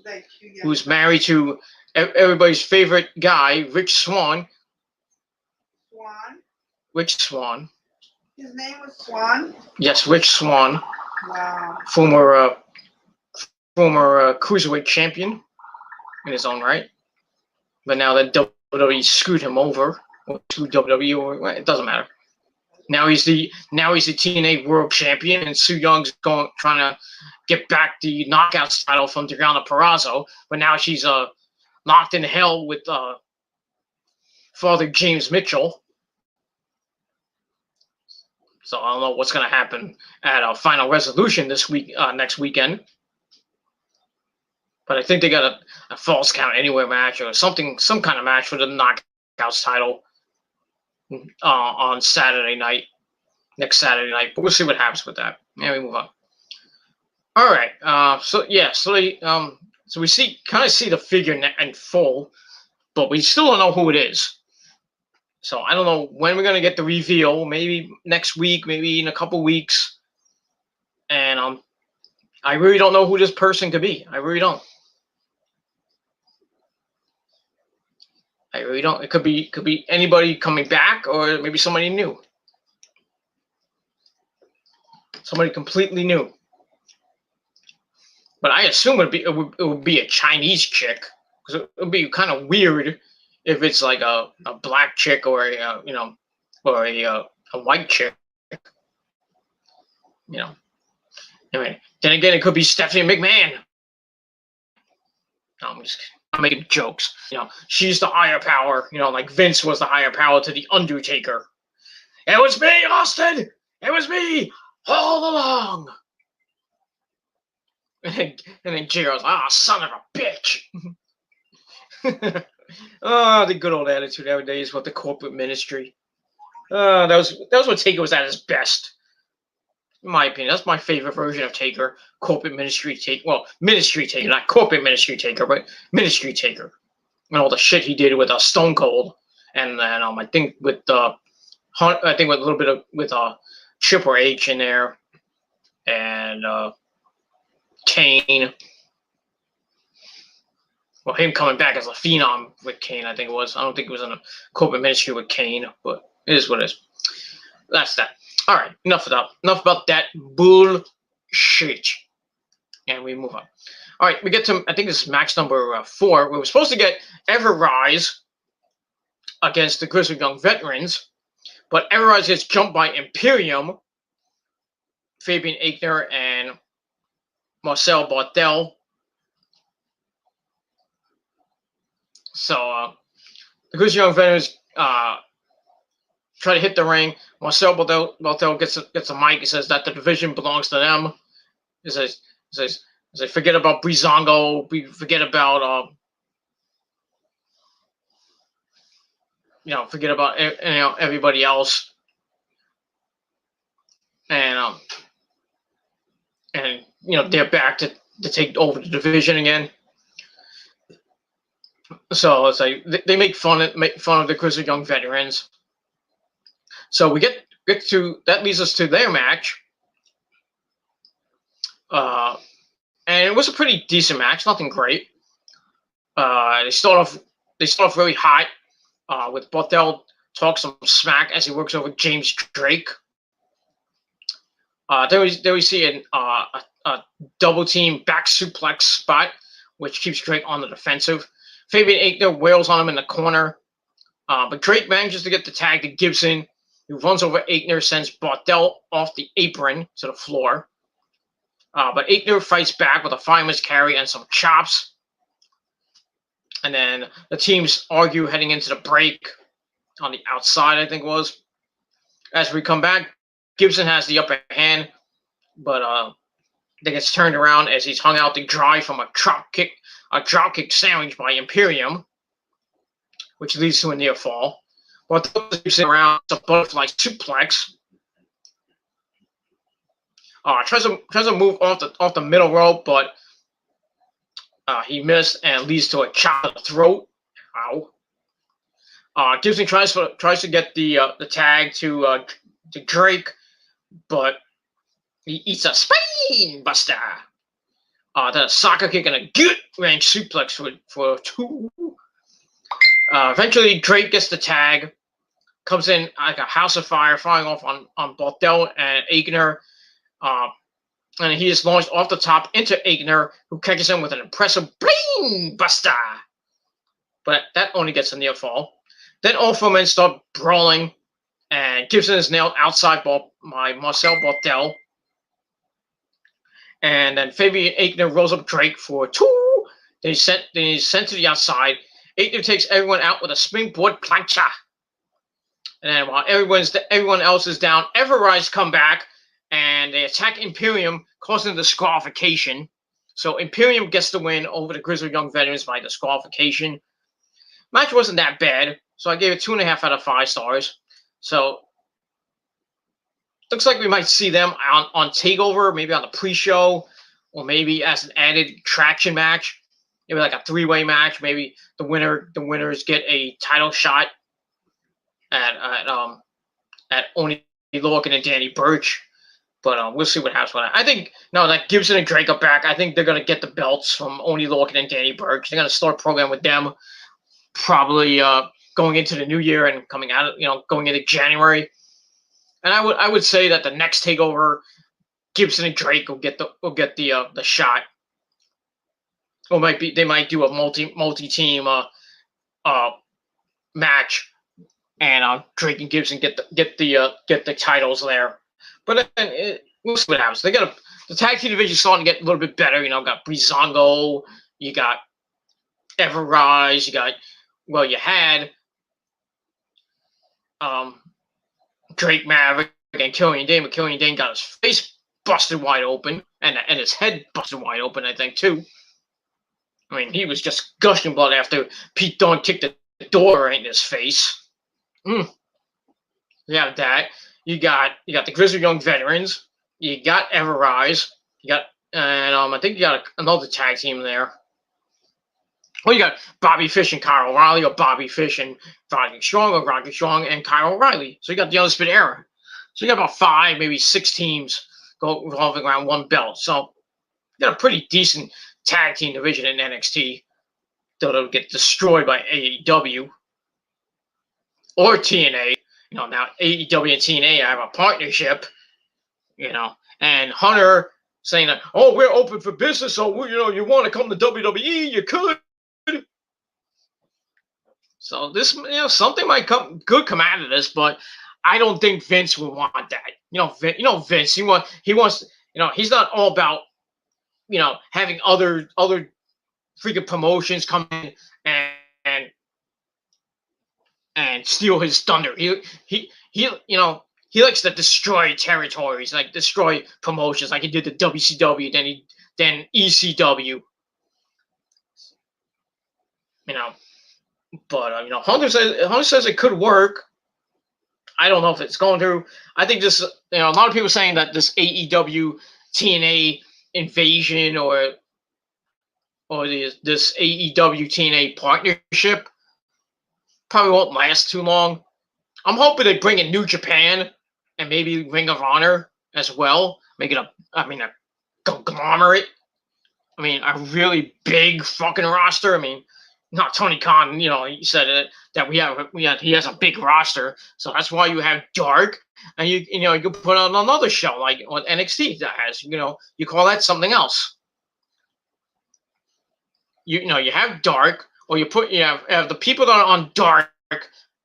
Like Su Young. Who's married to everybody's favorite guy, Rich Swann. Swan? Rich Swann. His name was Swan? Yes, Rich Swann. Wow. Former cruiserweight champion in his own right. But now that WWE screwed him over, or to WWE, or it doesn't matter. Now he's the TNA World Champion, and Su Young's trying to get back the Knockouts title from Deonna Purrazzo, but now she's locked in hell with Father James Mitchell. So I don't know what's going to happen at Final Resolution this week, next weekend. But I think they got a Falls Count Anywhere match or something, some kind of match for the Knockouts title on Saturday night, next Saturday night. But we'll see what happens with that. Yeah, we move on. All right. So we kind of see the figure in full, but we still don't know who it is. So I don't know when we're gonna get the reveal. Maybe next week, maybe in a couple weeks. And I really don't know who this person could be. I really don't. It could be anybody coming back, or maybe somebody new. Somebody completely new. But I assume it would be a Chinese chick, because it would be kind of weird if it's like a black chick or a white chick. You know. Anyway, then again, it could be Stephanie McMahon. No, I'm making jokes. You know, she's the higher power. You know, like Vince was the higher power to the Undertaker. It was me, Austin. It was me all along. And then Jiro's, son of a bitch. The good old attitude every day is what the corporate ministry. That was when Taker was at his best. In my opinion, that's my favorite version of Taker. Corporate ministry Taker. Well, ministry Taker, not corporate ministry Taker, but ministry Taker. And all the shit he did with Stone Cold, and then I think with with a little bit of with Triple H in there, and Kane. Well, him coming back as a phenom with Kane, I think it was. I don't think it was in a corporate ministry with Kane, but it is what it is. That's that. All right, enough about that bullshit. And we move on. All right, we get to, I think this is match number 4. We were supposed to get Ever-Rise against the Grizzled Young Veterans, but Ever-Rise gets jumped by Imperium, Fabian Aichner, and Marcel Barthel. So the Grizzled Young Veterans try to hit the ring. Marcel Barthel gets a mic. He says that the division belongs to them. He says forget about Breezango. Forget about forget about everybody else. And they're back to take over the division again. So it's like they make fun of the Grizzled Young Veterans. So we get to that, leads us to their match. And it was a pretty decent match, nothing great. They start off really hot with Barthel talk some smack as he works over James Drake. Then we see a double team back suplex spot, which keeps Drake on the defensive. Fabian Aichner wails on him in the corner, but Drake manages to get the tag to Gibson, who runs over Aichner, sends Barthel off the apron to the floor. But Aichner fights back with a fireman's carry and some chops. And then the teams argue heading into the break on the outside, I think it was. As we come back, Gibson has the upper hand, but then gets turned around as he's hung out to dry from a drop kick sandwich by Imperium, which leads to a near fall. But Gibson around a butterfly suplex. Tries to move off the middle rope, but he missed and leads to a chop to the throat. Ow. Gibson tries to get the tag to Drake, but he eats a spine buster. Then a soccer kick and a gut wrench suplex for 2. Eventually, Drake gets the tag, comes in like a house of fire, firing off on Barthel and Aichner. And he is launched off the top into Aichner, who catches him with an impressive brain buster. But that only gets a near fall. Then all 4 men start brawling, and Gibson is nailed outside by Marcel Barthel. And then Fabian Aichner rolls up Drake for 2. Then he's sent to the outside. Aichner takes everyone out with a springboard plancha. And then while everyone else is down, Ever-Rise come back, and they attack Imperium, causing a disqualification. So Imperium gets the win over the Grizzled Young Veterans by disqualification. Match wasn't that bad, so I gave it 2.5 out of 5 stars. So looks like we might see them on TakeOver, maybe on the pre-show, or maybe as an added traction match, maybe like a 3-way match. Maybe the winners get a title shot at Oney Lorcan and Danny Burch. But we'll see what happens with that. I think that Gibson and Drake are back. I think they're gonna get the belts from Oney Lorcan and Danny Burch. They're gonna start a program with them, probably going into the new year and coming out, going into January. And I would say that the next TakeOver, Gibson and Drake will get the shot. Or they might do a multi-team match, and Drake and Gibson get the titles there. But then we'll see what happens. The tag team division starting to get a little bit better. Got Breezango, you got Ever-Rise, you had Drake Maverick and Killian Dane, but Killian Dane got his face busted wide open and his head busted wide open, I think, too. I mean, he was just gushing blood after Pete Dunne kicked the door in his face. You have that. You got the Grizzled Young Veterans. You got Ever-Rise. I think you got another tag team there. Well, you got Bobby Fish and Kyle O'Reilly, or Bobby Fish and Roderick Strong, or Roderick Strong and Kyle O'Reilly. So you got the Undisputed Era. So you got about 5, maybe 6 teams revolving around one belt. So you got a pretty decent tag team division in NXT. they'll get destroyed by AEW or TNA. Now AEW and TNA have a partnership. And Hunter saying that, oh, we're open for business, so you want to come to WWE, you could. So this, something might come out of this, but I don't think Vince would want that. Vince, he wants, he's not all about, having other freaking promotions come in and steal his thunder. He likes to destroy territories, like destroy promotions, like he did the WCW, then ECW. But Hunter says it could work. I don't know if it's going to. I think this, a lot of people saying that this AEW TNA invasion or this AEW TNA partnership probably won't last too long. I'm hoping they bring in New Japan and maybe Ring of Honor as well. Make it a conglomerate. A really big fucking roster. Not Tony Khan, he said that he has a big roster, so that's why you have Dark, and you can put on another show like what NXT that has, you call that something else. You have Dark, or you have the people that are on Dark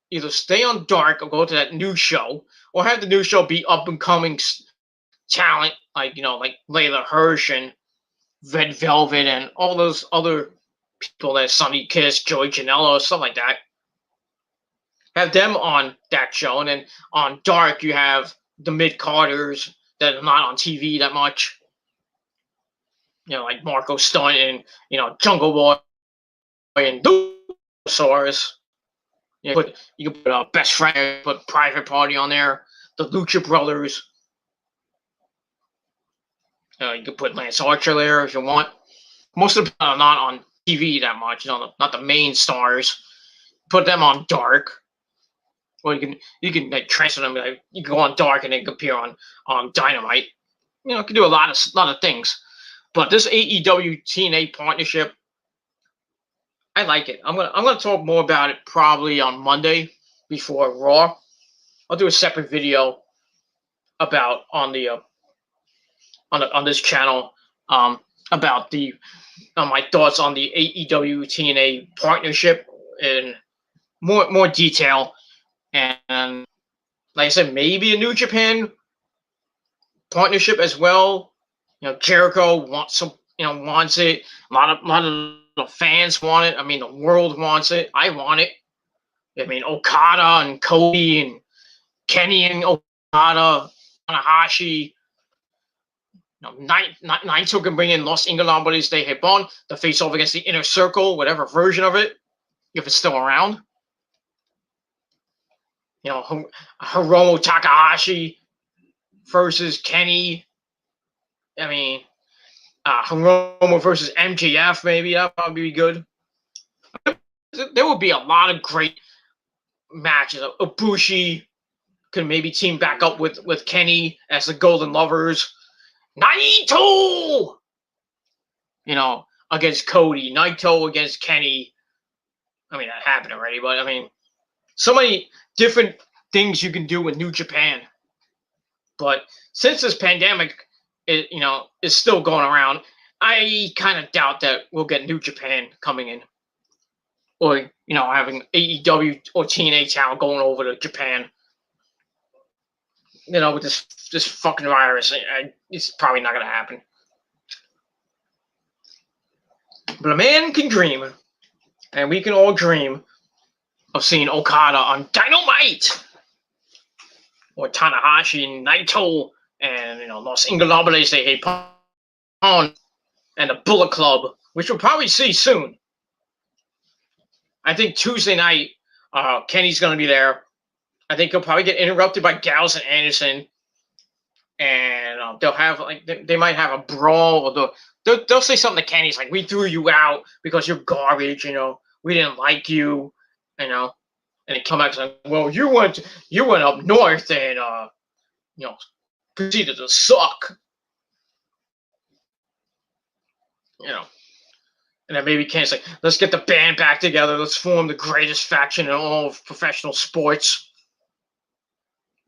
either stay on Dark or go to that new show, or have the new show be up and coming talent like Layla Hirsch and Red Velvet and all those other people, that Sonny Kiss, Joey Janela, stuff like that. Have them on that show, and then on Dark you have the mid-carders that are not on TV that much. Like Marco Stunt and Jungle Boy and Luchasaurus. You can put Best Friend, put Private Party on there. The Lucha Brothers. You can put Lance Archer there if you want. Most of them are not on TV that much. Not the main stars. Put them on Dark. Or you can like transfer them. Like, you can go on Dark and then appear on Dynamite. You can do a lot of things. But this AEW TNA partnership, I like it. I'm gonna talk more about it probably on Monday before Raw. I'll do a separate video about on this channel about my thoughts on the AEW TNA partnership in more detail, and like I said, maybe a New Japan partnership as well. Jericho wants it. A lot of the fans want it. The world wants it. I want it. Okada and Cody and Kenny and Okada, Tanahashi. Naito can bring in Los Ingobernables de Japón to face off against the Inner Circle, whatever version of it, if it's still around. Hiromu Takahashi versus Kenny. Hiromu versus MJF, maybe that'd probably be good. There would be a lot of great matches. Ibushi could maybe team back up with Kenny as the Golden Lovers. Naito, against Cody. Naito against Kenny. That happened already, but so many different things you can do with New Japan. But since this pandemic is still going around, I kind of doubt that we'll get New Japan coming in, or having AEW or TNA talent going over to Japan. With this fucking virus, it's probably not gonna happen. But a man can dream, and we can all dream of seeing Okada on Dynamite, or Tanahashi and Naito and Los Ingobernables de Japón and the Bullet Club, which we'll probably see soon. I think Tuesday night, Kenny's gonna be there. I think he'll probably get interrupted by Gallows and Anderson, and they'll have they might have a brawl, or they'll say something to Kenny's like, "We threw you out because you're garbage, we didn't like you, and they come back and say, "Well, you went up north and proceeded to suck," And then maybe Kane's like, let's get the band back together. Let's form the greatest faction in all of professional sports.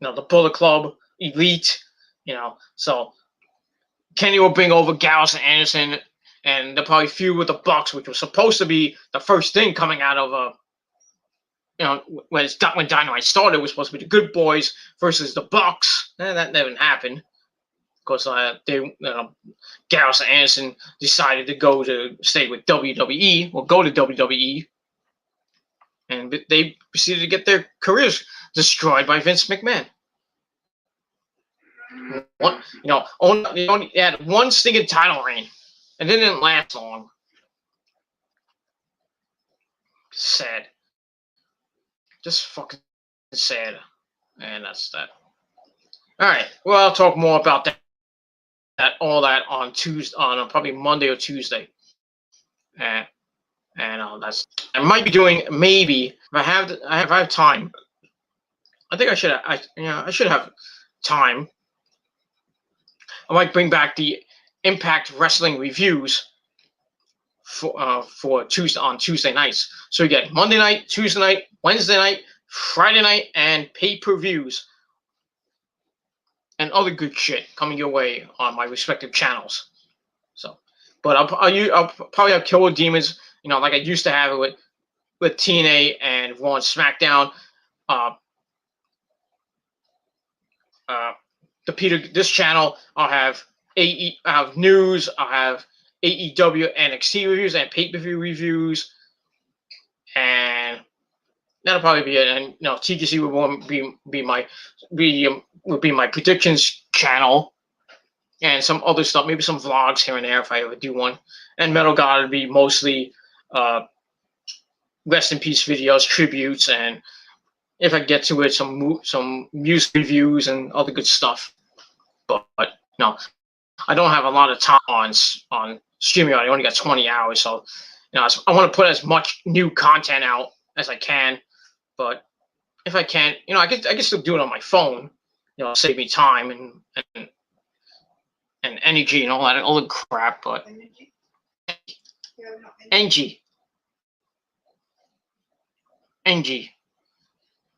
The Bullet Club, Elite. So Kenny will bring over Gallows and Anderson, and they'll probably feud with the Bucks, which was supposed to be the first thing coming out of when Dynamite started. It was supposed to be the Good Boys versus the Bucks. And that never happened because Gallows and Anderson decided to stay with WWE or go to WWE, and they proceeded to get their careers destroyed by Vince McMahon. They only had one stinking title reign, and it didn't last long. Sad. Just fucking sad. And that's that. Alright, well, I'll talk more about all that on Tuesday, on probably Monday or Tuesday. And that's, I might be doing, maybe, if I have time. I think I should have time. I might bring back the Impact Wrestling reviews for Tuesday on Tuesday nights. So you get Monday night, Tuesday night, Wednesday night, Friday night, and pay-per-views and other good shit coming your way on my respective channels. So, but I'll probably have Killer Demons, like I used to have it with TNA and Raw and SmackDown. This channel, I'll have news, I'll have AEW NXT reviews and pay-per-view reviews, and that'll probably be it. And TKC would be my predictions channel, and some other stuff, maybe some vlogs here and there if I ever do one. And Metal God would be mostly rest in peace videos, tributes, and if I get to it, some music reviews and other good stuff. But no, I don't have a lot of time on StreamYard. I only got 20 hours, so I want to put as much new content out as I can. But if I can't, I can still do it on my phone. Save me time and energy and all the crap. But Angie.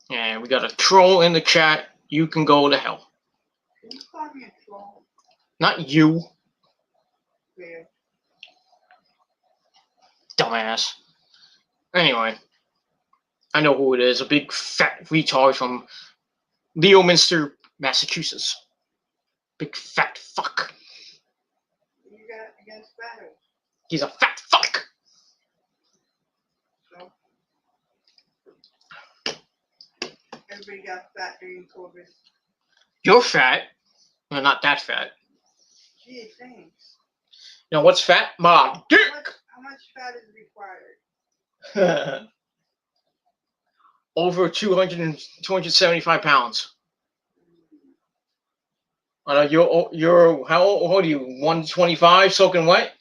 Yeah, we got a troll in the chat. You can go to hell. Can you call me a troll? Not you. Yeah. Dumbass. Anyway, I know who it is. A big fat retard from Leominster, Massachusetts. Big fat fuck. What you got against fatters? He's a fat fuck. So, everybody got fat during COVID. You're fat. Well, not that fat. Gee, thanks. What's fat? My dick. How much fat is required? Over 275 pounds. You're how old are you? 125, soaking wet?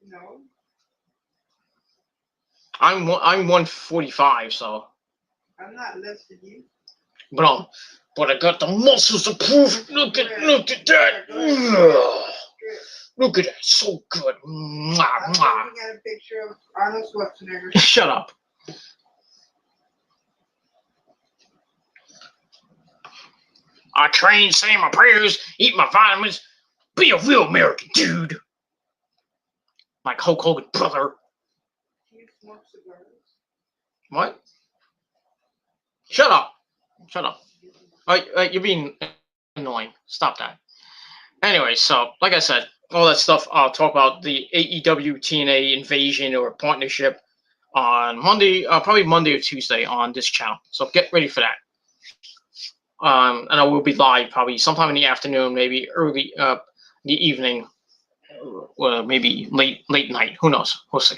No. I'm 145, so. I'm not less than you. But I got the muscles to prove it. Look at that. Look at that, so good. I'm looking at a picture of Arnold Schwarzenegger. Shut up. I train, say my prayers, eat my vitamins, be a real American dude. Like Hulk Hogan's brother. You smoke cigars? What? Shut up. You're being annoying. Stop that. Anyway, so like I said, all that stuff, I'll talk about the AEW TNA invasion or partnership on Monday, probably Monday or Tuesday on this channel. So get ready for that. And I will be live probably sometime in the afternoon, maybe early the evening, or maybe late night. Who knows? We'll see.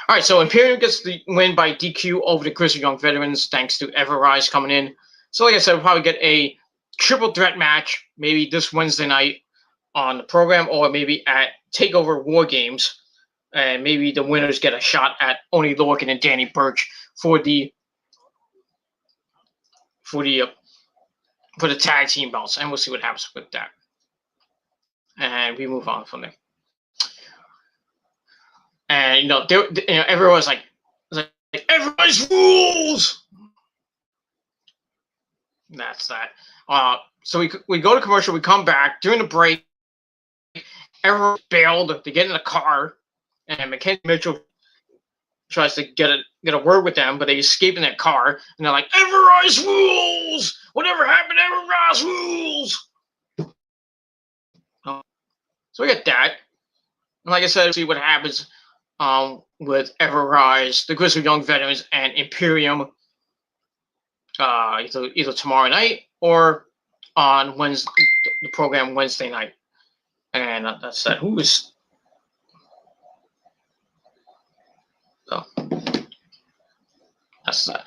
All right, so Imperium gets the win by DQ over the Grizzly Young Veterans, thanks to Everrise coming in. So like I said, we'll probably get a triple threat match maybe this Wednesday night on the program, or maybe at TakeOver War Games, and maybe the winners get a shot at Oney Lorcan and Danny Burch for the tag team belts, and we'll see what happens with that. And we move on from there. And everyone was like everybody's rules. That's that. So we go to commercial. We come back during the break. Everyone bailed to get in the car, and Mackenzie Mitchell tries to get a word with them, but they escape in that car, and they're like, "Everrise rules! Whatever happened, Everrise rules!" So we get that. And like I said, see what happens with Everrise, the Grizzly Young Veterans, and Imperium either tomorrow night or on Wednesday, the program Wednesday night. And that's that. Who is? Oh, that's that.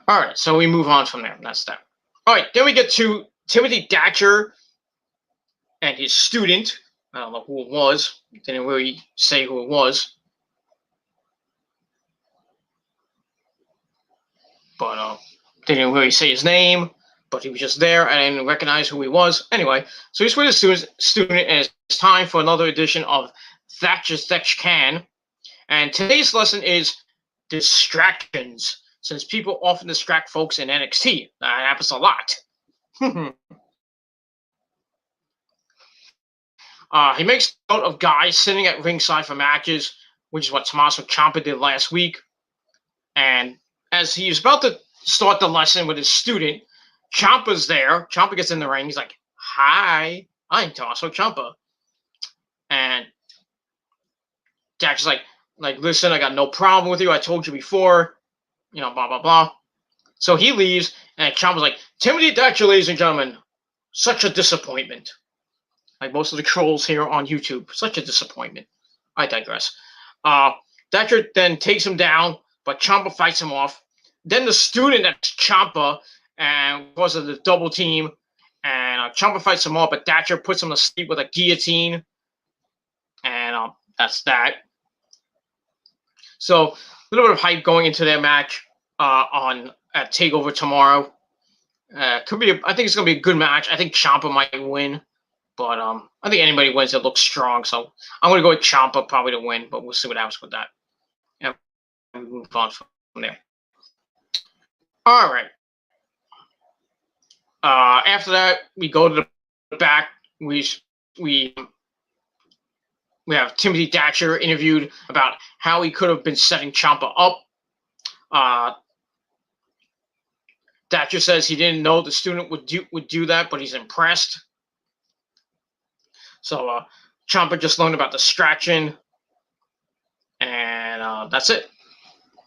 All right, so we move on from there. That's that. All right, then we get to Timothy Thatcher and his student. I don't know who it was. Didn't really say who it was. But didn't really say his name, but he was just there. I didn't recognize who he was. Anyway, so he's with his student, and it's time for another edition of Thatcher's Thatch Can. And today's lesson is distractions, since people often distract folks in NXT. That happens a lot. He makes note of guys sitting at ringside for matches, which is what Tommaso Ciampa did last week. And as he's about to start the lesson with his student, Ciampa's there. Ciampa gets in the ring. He's like, "Hi, I'm Tommaso Ciampa." And Dax is like, "Listen, I got no problem with you. I told you before, blah, blah, blah." So he leaves, and Ciampa's like, "Timothy Thatcher, ladies and gentlemen, such a disappointment." Like most of the trolls here on YouTube, such a disappointment. I digress. Thatcher then takes him down, but Ciampa fights him off. Then the student at Ciampa, and because of the double team, and Ciampa fights him off, but Thatcher puts him to sleep with a guillotine, and that's that. So a little bit of hype going into their match at Takeover tomorrow. Could be. I think it's gonna be a good match. I think Ciampa might win. But I think anybody wins that looks strong. So I'm going to go with Ciampa probably to win, but we'll see what happens with that. And we move on from there. All right. After that, we go to the back. We have Timothy Thatcher interviewed about how he could have been setting Ciampa up. Thatcher says he didn't know the student would do that, but he's impressed. So Ciampa just learned about distraction, and that's it.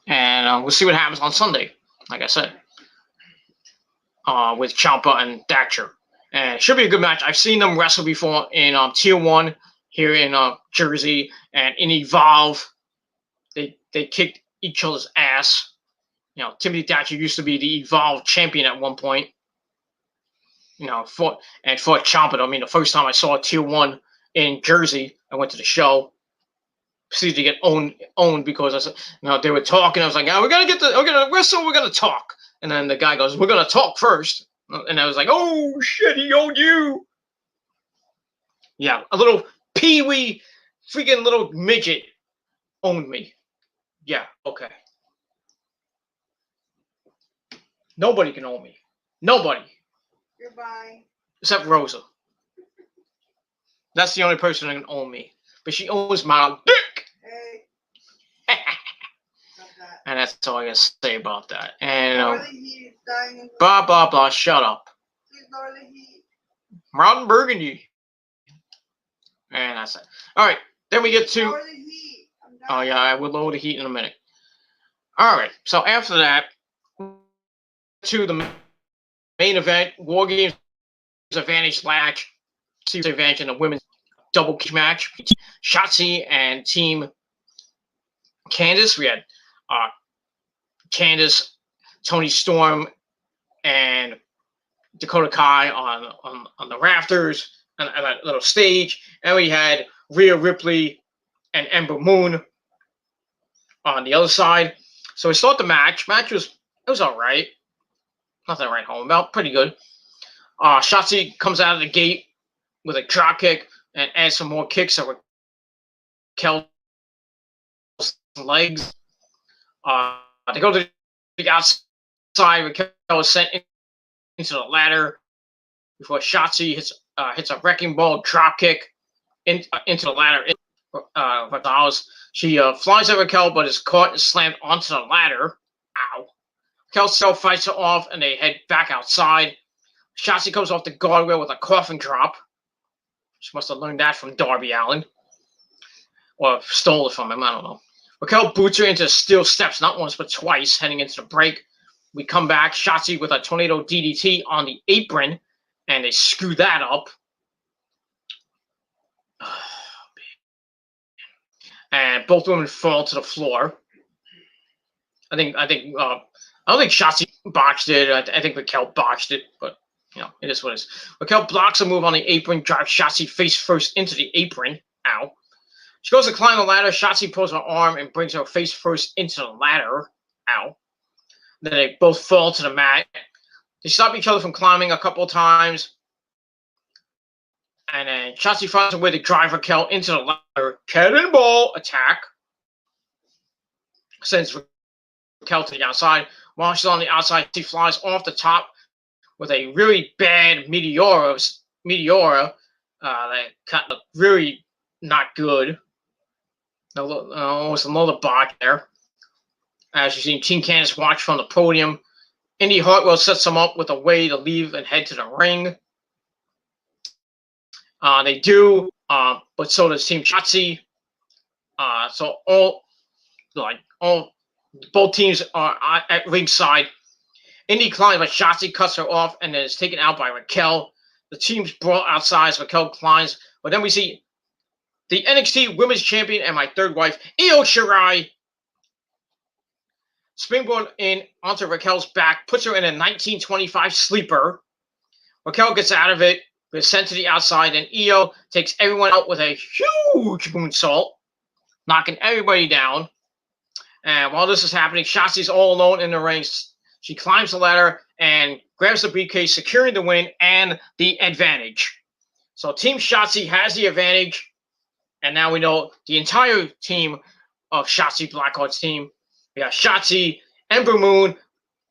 And we'll see what happens on Sunday, like I said, with Ciampa and Thatcher. And it should be a good match. I've seen them wrestle before in Tier 1 here in Jersey, and in Evolve, they kicked each other's ass. Timothy Thatcher used to be the Evolve champion at one point. For Ciampa. I mean, the first time I saw Tier 1 in Jersey, I went to the show. Proceeded to get owned because I said, they were talking. I was like, we're gonna wrestle, we're gonna talk. And then the guy goes, "We're gonna talk first." And I was like, "Oh shit, he owned you." Yeah, a little peewee, freaking little midget owned me. Yeah, okay. Nobody can own me. Nobody. Goodbye. Except Rosa. That's the only person that can own me. But she owns my dick. Hey. And that's all I gotta say about that. And blah blah blah. Shut up. Mountain Burgundy. And that's it. All right. Then we get to. Oh yeah, I will lower the heat in a minute. All right. So after that, to the main event, War Games Advantage match. Advantage in the women's double cage match. Shotzi and Team Candice. We had Candice, Toni Storm, and Dakota Kai on the rafters on that little stage, and we had Rhea Ripley and Ember Moon on the other side. So we start the match. Match was all right. Nothing to write home about. Pretty good. Shotzi comes out of the gate with a drop kick and adds some more kicks that Raquel legs. They go to the outside. Raquel is sent into the ladder before Shotzi hits a wrecking ball drop kick into the ladder. Gonzalez. She flies at Raquel, but is caught and slammed onto the ladder. Ow. Raquel still fights her off, and they head back outside. Shotzi comes off the guardrail with a coffin drop. She must have learned that from Darby Allin. Or stole it from him, I don't know. Raquel boots her into steel steps, not once, but twice, heading into the break. We come back, Shotzi with a tornado DDT on the apron, and they screw that up. And both women fall to the floor. I don't think Shotzi botched it. I think Raquel botched it, but it is what it is. Raquel blocks a move on the apron, drives Shotzi face first into the apron. Ow. She goes to climb the ladder. Shotzi pulls her arm and brings her face first into the ladder. Ow. Then they both fall to the mat. They stop each other from climbing a couple of times. And then Shotzi finds a way to drive Raquel into the ladder. Cannonball attack. Sends Raquel to the outside. While she's on the outside, she flies off the top with a really bad Meteora. That kind of really not good. Almost another bot there. As you see, Team Candice watch from the podium. Indy Hartwell sets them up with a way to leave and head to the ring. They do, but so does Team Shotzi. So both teams are at ringside. Indy climbs, but Shotzi cuts her off and then is taken out by Raquel. The teams brawl outside as Raquel climbs, but then we see the NXT Women's Champion and my third wife, Io Shirai, springboard in onto Raquel's back, puts her in a 1925 sleeper. Raquel gets out of it, is sent to the outside, and Io takes everyone out with a huge moonsault, knocking everybody down. And while this is happening, Shotzi's all alone in the ring. She climbs the ladder and grabs the briefcase, securing the win and the advantage. So Team Shotzi has the advantage. And now we know the entire team of Shotzi Blackheart's team. We got Shotzi, Ember Moon,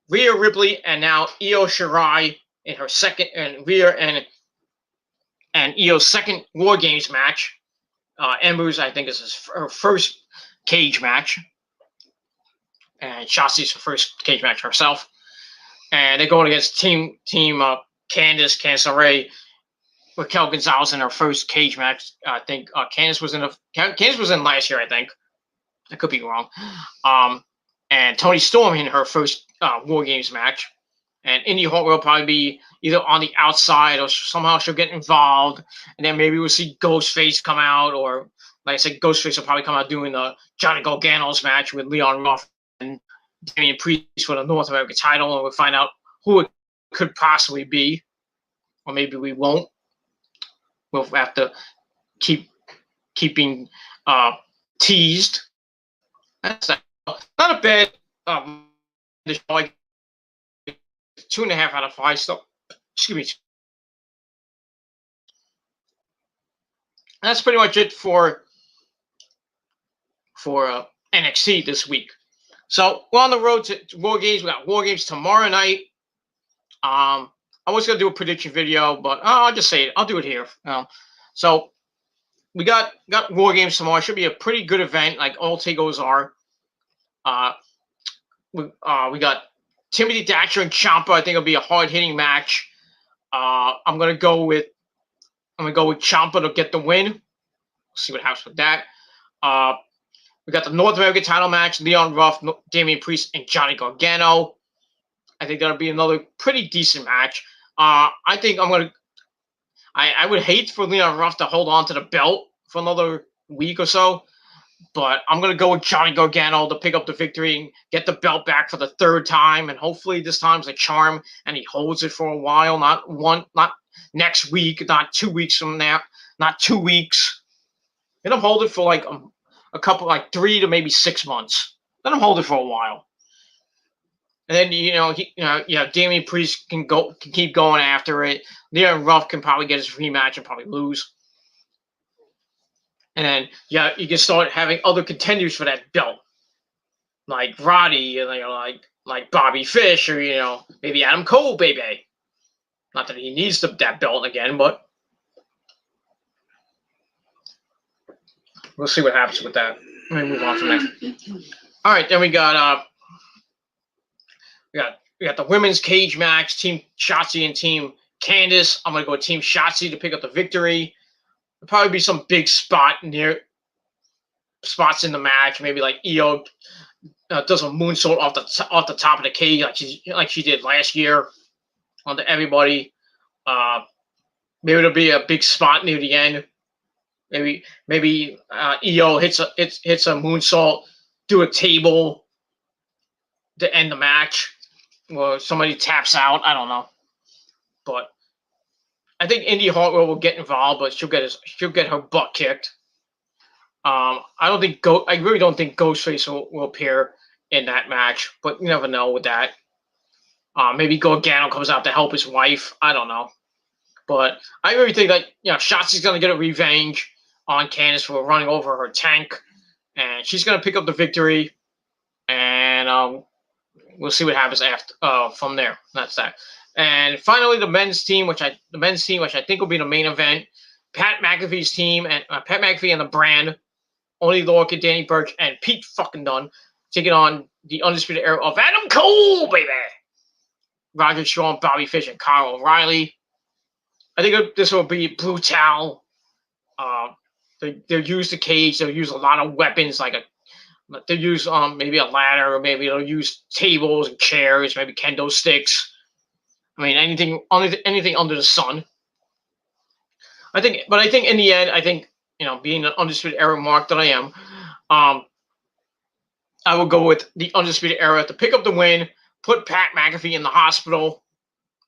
Rhea Ripley, and now Io Shirai in her second, and Rhea and Io's second War Games match. Ember's, I think, is her first cage match. And Shotzi's her first cage match herself. And they're going against Team Candice LeRae, Raquel Gonzalez in her first cage match. I think Candice was in last year, I think. I could be wrong. And Toni Storm in her first War Games match. And Indy Hartwell will probably be either on the outside or somehow she'll get involved. And then maybe we'll see Ghostface come out, or like I said, Ghostface will probably come out doing the Johnny Gargano's match with Leon Ruff and Damian Priest for the North American title, and we'll find out who it could possibly be. Or maybe we won't. We'll have to keeping teased. That's not a bad 2.5 out of 5. So, excuse me. That's pretty much it for NXT this week. So we're on the road to War Games. We got War Games tomorrow night. I was gonna do a prediction video, but I'll just say it. I'll do it here. So we got War Games tomorrow. It should be a pretty good event, like all takeovers are. We got Timothy Thatcher and Ciampa. I think it'll be a hard hitting match. I'm gonna go with Ciampa to get the win. See what happens with that. We got the North American title match: Leon Ruff, Damian Priest, and Johnny Gargano. I think that'll be another pretty decent match. I think I would hate for Leon Ruff to hold on to the belt for another week or so, but I'm going to go with Johnny Gargano to pick up the victory and get the belt back for the third time, and hopefully this time's a charm and he holds it for a while, not next week, not 2 weeks from now, not 2 weeks. Let him hold it for like a couple, like 3 to maybe 6 months. Let him hold it for a while. And then Damian Priest can keep going after it. Leon Ruff can probably get his rematch and probably lose. And then you can start having other contenders for that belt. like Roddy, like Bobby Fish, or maybe Adam Cole, baby. Not that he needs that belt again, but we'll see what happens with that. Let me move on from there. All right, then we got the women's cage match, Team Shotzi and Team Candice. I'm gonna go Team Shotzi to pick up the victory. There'll probably be some big spots in the match. Maybe like Io does a moonsault off the top of the cage like she did last year onto everybody. Maybe it'll be a big spot near the end. Maybe Io hits a moonsault, do a table to end the match, or somebody taps out. I don't know, but I think Indy Hartwell will get involved, but she'll get her butt kicked. I really don't think Ghostface will appear in that match, but you never know with that. Maybe Gargano comes out to help his wife. I don't know, but I really think that Shotzi's gonna get a revenge on Candice for running over her tank, and she's gonna pick up the victory, and we'll see what happens after from there. That's that. And finally, the men's team, which I think will be the main event. Pat McAfee's team and Pat McAfee and the Brand, Oney Lorcan, Danny Burch, and Pete fucking Dunne taking on the Undisputed Era of Adam Cole, baby. Roger Strong, Bobby Fish, and Kyle O'Reilly. I think this will be brutal. They'll use the cage. They'll use a lot of weapons, they'll use maybe a ladder, or maybe they'll use tables and chairs, maybe kendo sticks. I mean, anything under the sun. I think in the end, being an Undisputed Era mark that I am, I will go with the Undisputed Era to pick up the win, put Pat McAfee in the hospital,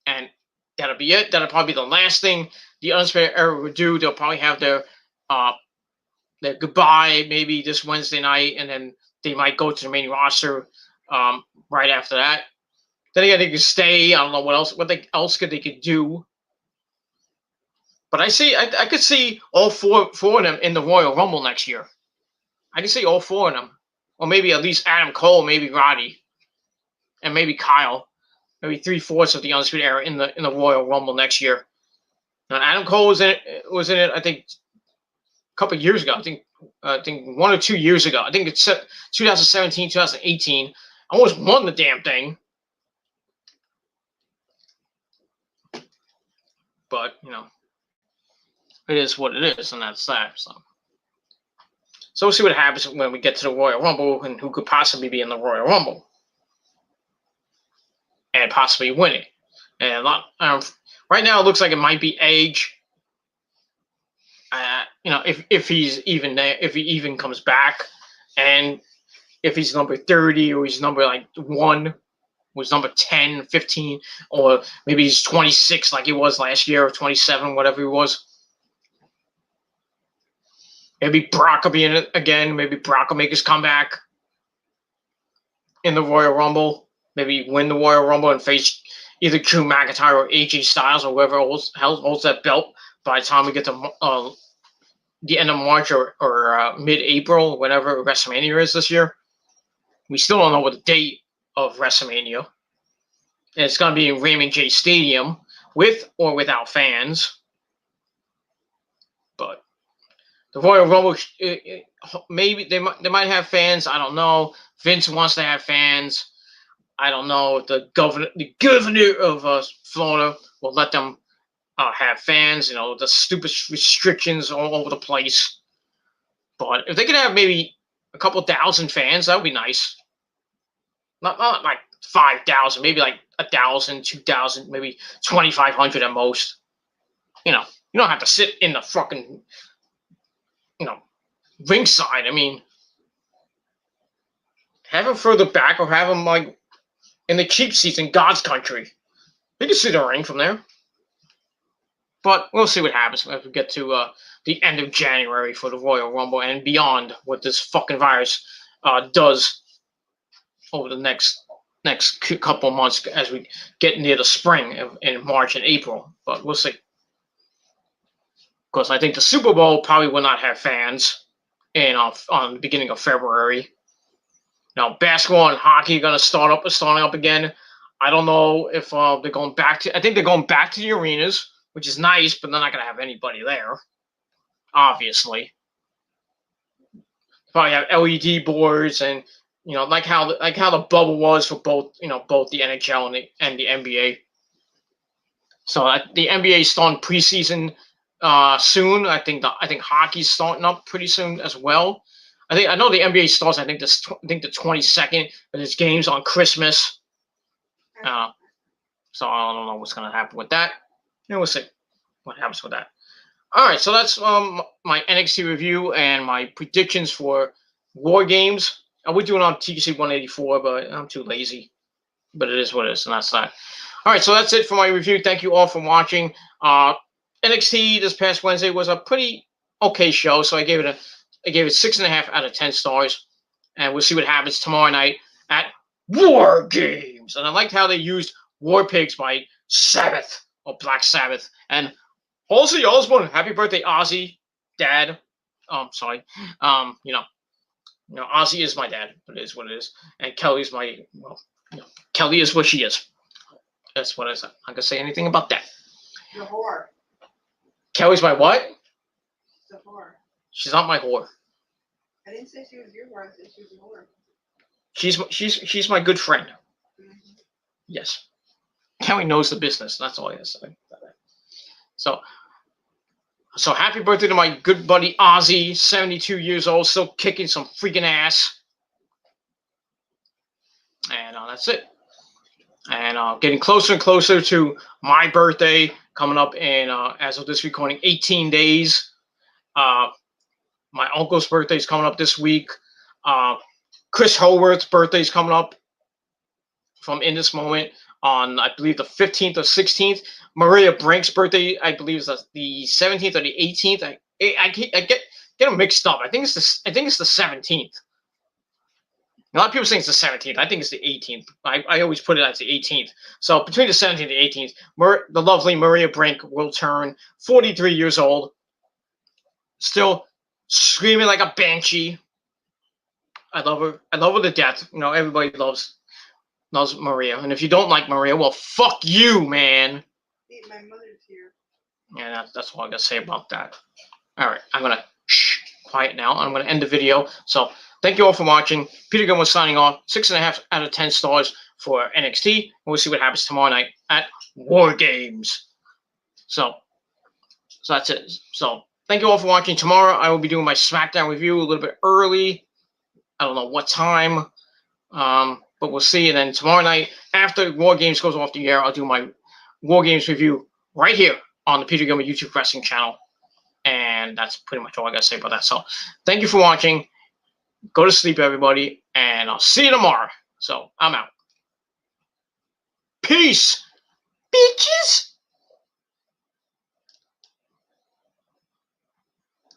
and that'll be it. That'll probably be the last thing the Undisputed Era would do. They'll probably have their goodbye maybe this Wednesday night, and then they might go to the main roster right after that. Then again, they could stay. I don't know what else they could do. But I could see all four of them in the Royal Rumble next year. I can see all four of them, or maybe at least Adam Cole, maybe Roddy, and maybe Kyle. Maybe 3/4 of the Undisputed Era in the Royal Rumble next year. Now, Adam Cole was in it. I think a couple of years ago. I think 1 or 2 years ago. I think it's 2017, 2018. Almost won the damn thing. But it is what it is, and that's that. So we'll see what happens when we get to the Royal Rumble and who could possibly be in the Royal Rumble and possibly win it. And right now, it looks like it might be Edge. If he's even there, if he even comes back, and if he's number 30 or he's number 1, was number 10, 15, or maybe he's 26 like he was last year, or 27, whatever he was. Maybe Brock will be in it again. Maybe Brock will make his comeback in the Royal Rumble. Maybe win the Royal Rumble and face either Drew McIntyre or AJ Styles or whoever holds that belt by the time we get to the end of March or mid-April, whenever WrestleMania is this year. We still don't know what the date of WrestleMania. And it's going to be in Raymond J. Stadium with or without fans. But the Royal Rumble, maybe they might have fans. I don't know. Vince wants to have fans. I don't know if the governor of Florida will let them have fans. The stupid restrictions all over the place. But if they could have maybe a couple thousand fans, that would be nice. Not like 5,000, maybe 1,000, 2,000, maybe 2,500 at most. You don't have to sit in the fucking ringside. I mean, have them further back or have them in the cheap seats in God's country. You can see the ring from there. But we'll see what happens as we get to the end of January for the Royal Rumble and beyond what this fucking virus does over the next couple of months as we get near the spring in March and April. But we'll see. Of course, I think the Super Bowl probably will not have fans on the beginning of February. Now, basketball and hockey are starting up again. I don't know if they're going back to. I think they're going back to the arenas, which is nice, but they're not going to have anybody there. Obviously, probably have LED boards and like how the bubble was for both the NHL and the NBA. So the NBA is starting preseason soon. I think hockey's starting up pretty soon as well. I know the NBA starts. I think the 22nd, but there's games on Christmas. So I don't know what's gonna happen with that. And we'll see what happens with that. All right, so that's my NXT review and my predictions for War Games. I would do it on TGC 184, but I'm too lazy. But it is what it is, and that's that. All right, so that's it for my review. Thank you all for watching. NXT this past Wednesday was a pretty okay show, so I gave it 6.5 out of 10 stars, and we'll see what happens tomorrow night at War Games. And I liked how they used War Pigs by Sabbath or Black Sabbath and Ozzy Osbourne. Happy birthday, Ozzy, Dad. Sorry. Ozzy is my dad, but it is what it is, and Kelly's Kelly is what she is. That's what I said. I'm not gonna say anything about that. The whore. Kelly's my what? The whore. She's not my whore. I didn't say she was your whore. I said she was a whore. She's my good friend. Mm-hmm. Yes. Kelly knows the business. That's all I have to say. So happy birthday to my good buddy Ozzy, 72 years old, still kicking some freaking ass. And that's it. And getting closer and closer to my birthday, coming up in, as of this recording, 18 days. My uncle's birthday is coming up this week. Chris Howarth's birthday is coming up from in this moment on, I believe, the 15th or 16th. Maria Brink's birthday, I believe, is the 17th or the 18th. I get them mixed up. I think it's the 17th. A lot of people say it's the 17th. I think it's the 18th. I always put it as the 18th. So between the 17th and the 18th, the lovely Maria Brink will turn 43 years old. Still screaming like a banshee. I love her. I love her to death. Everybody loves Maria. And if you don't like Maria, well, fuck you, man. My mother's here. Yeah, that's all I gotta say about that. All right, I'm gonna quiet now. I'm gonna end the video. So thank you all for watching. Peter Gunn was signing off. 6.5 out of 10 stars for NXT. And we'll see what happens tomorrow night at War Games. So that's it. So thank you all for watching. Tomorrow I will be doing my SmackDown review a little bit early. I don't know what time, but we'll see. And then tomorrow night, after War Games goes off the air, I'll do my War Games review right here on the Peter Gilmer YouTube Wrestling channel. And that's pretty much all I got to say about that. So thank you for watching. Go to sleep, everybody, and I'll see you tomorrow. So I'm out. Peace, bitches.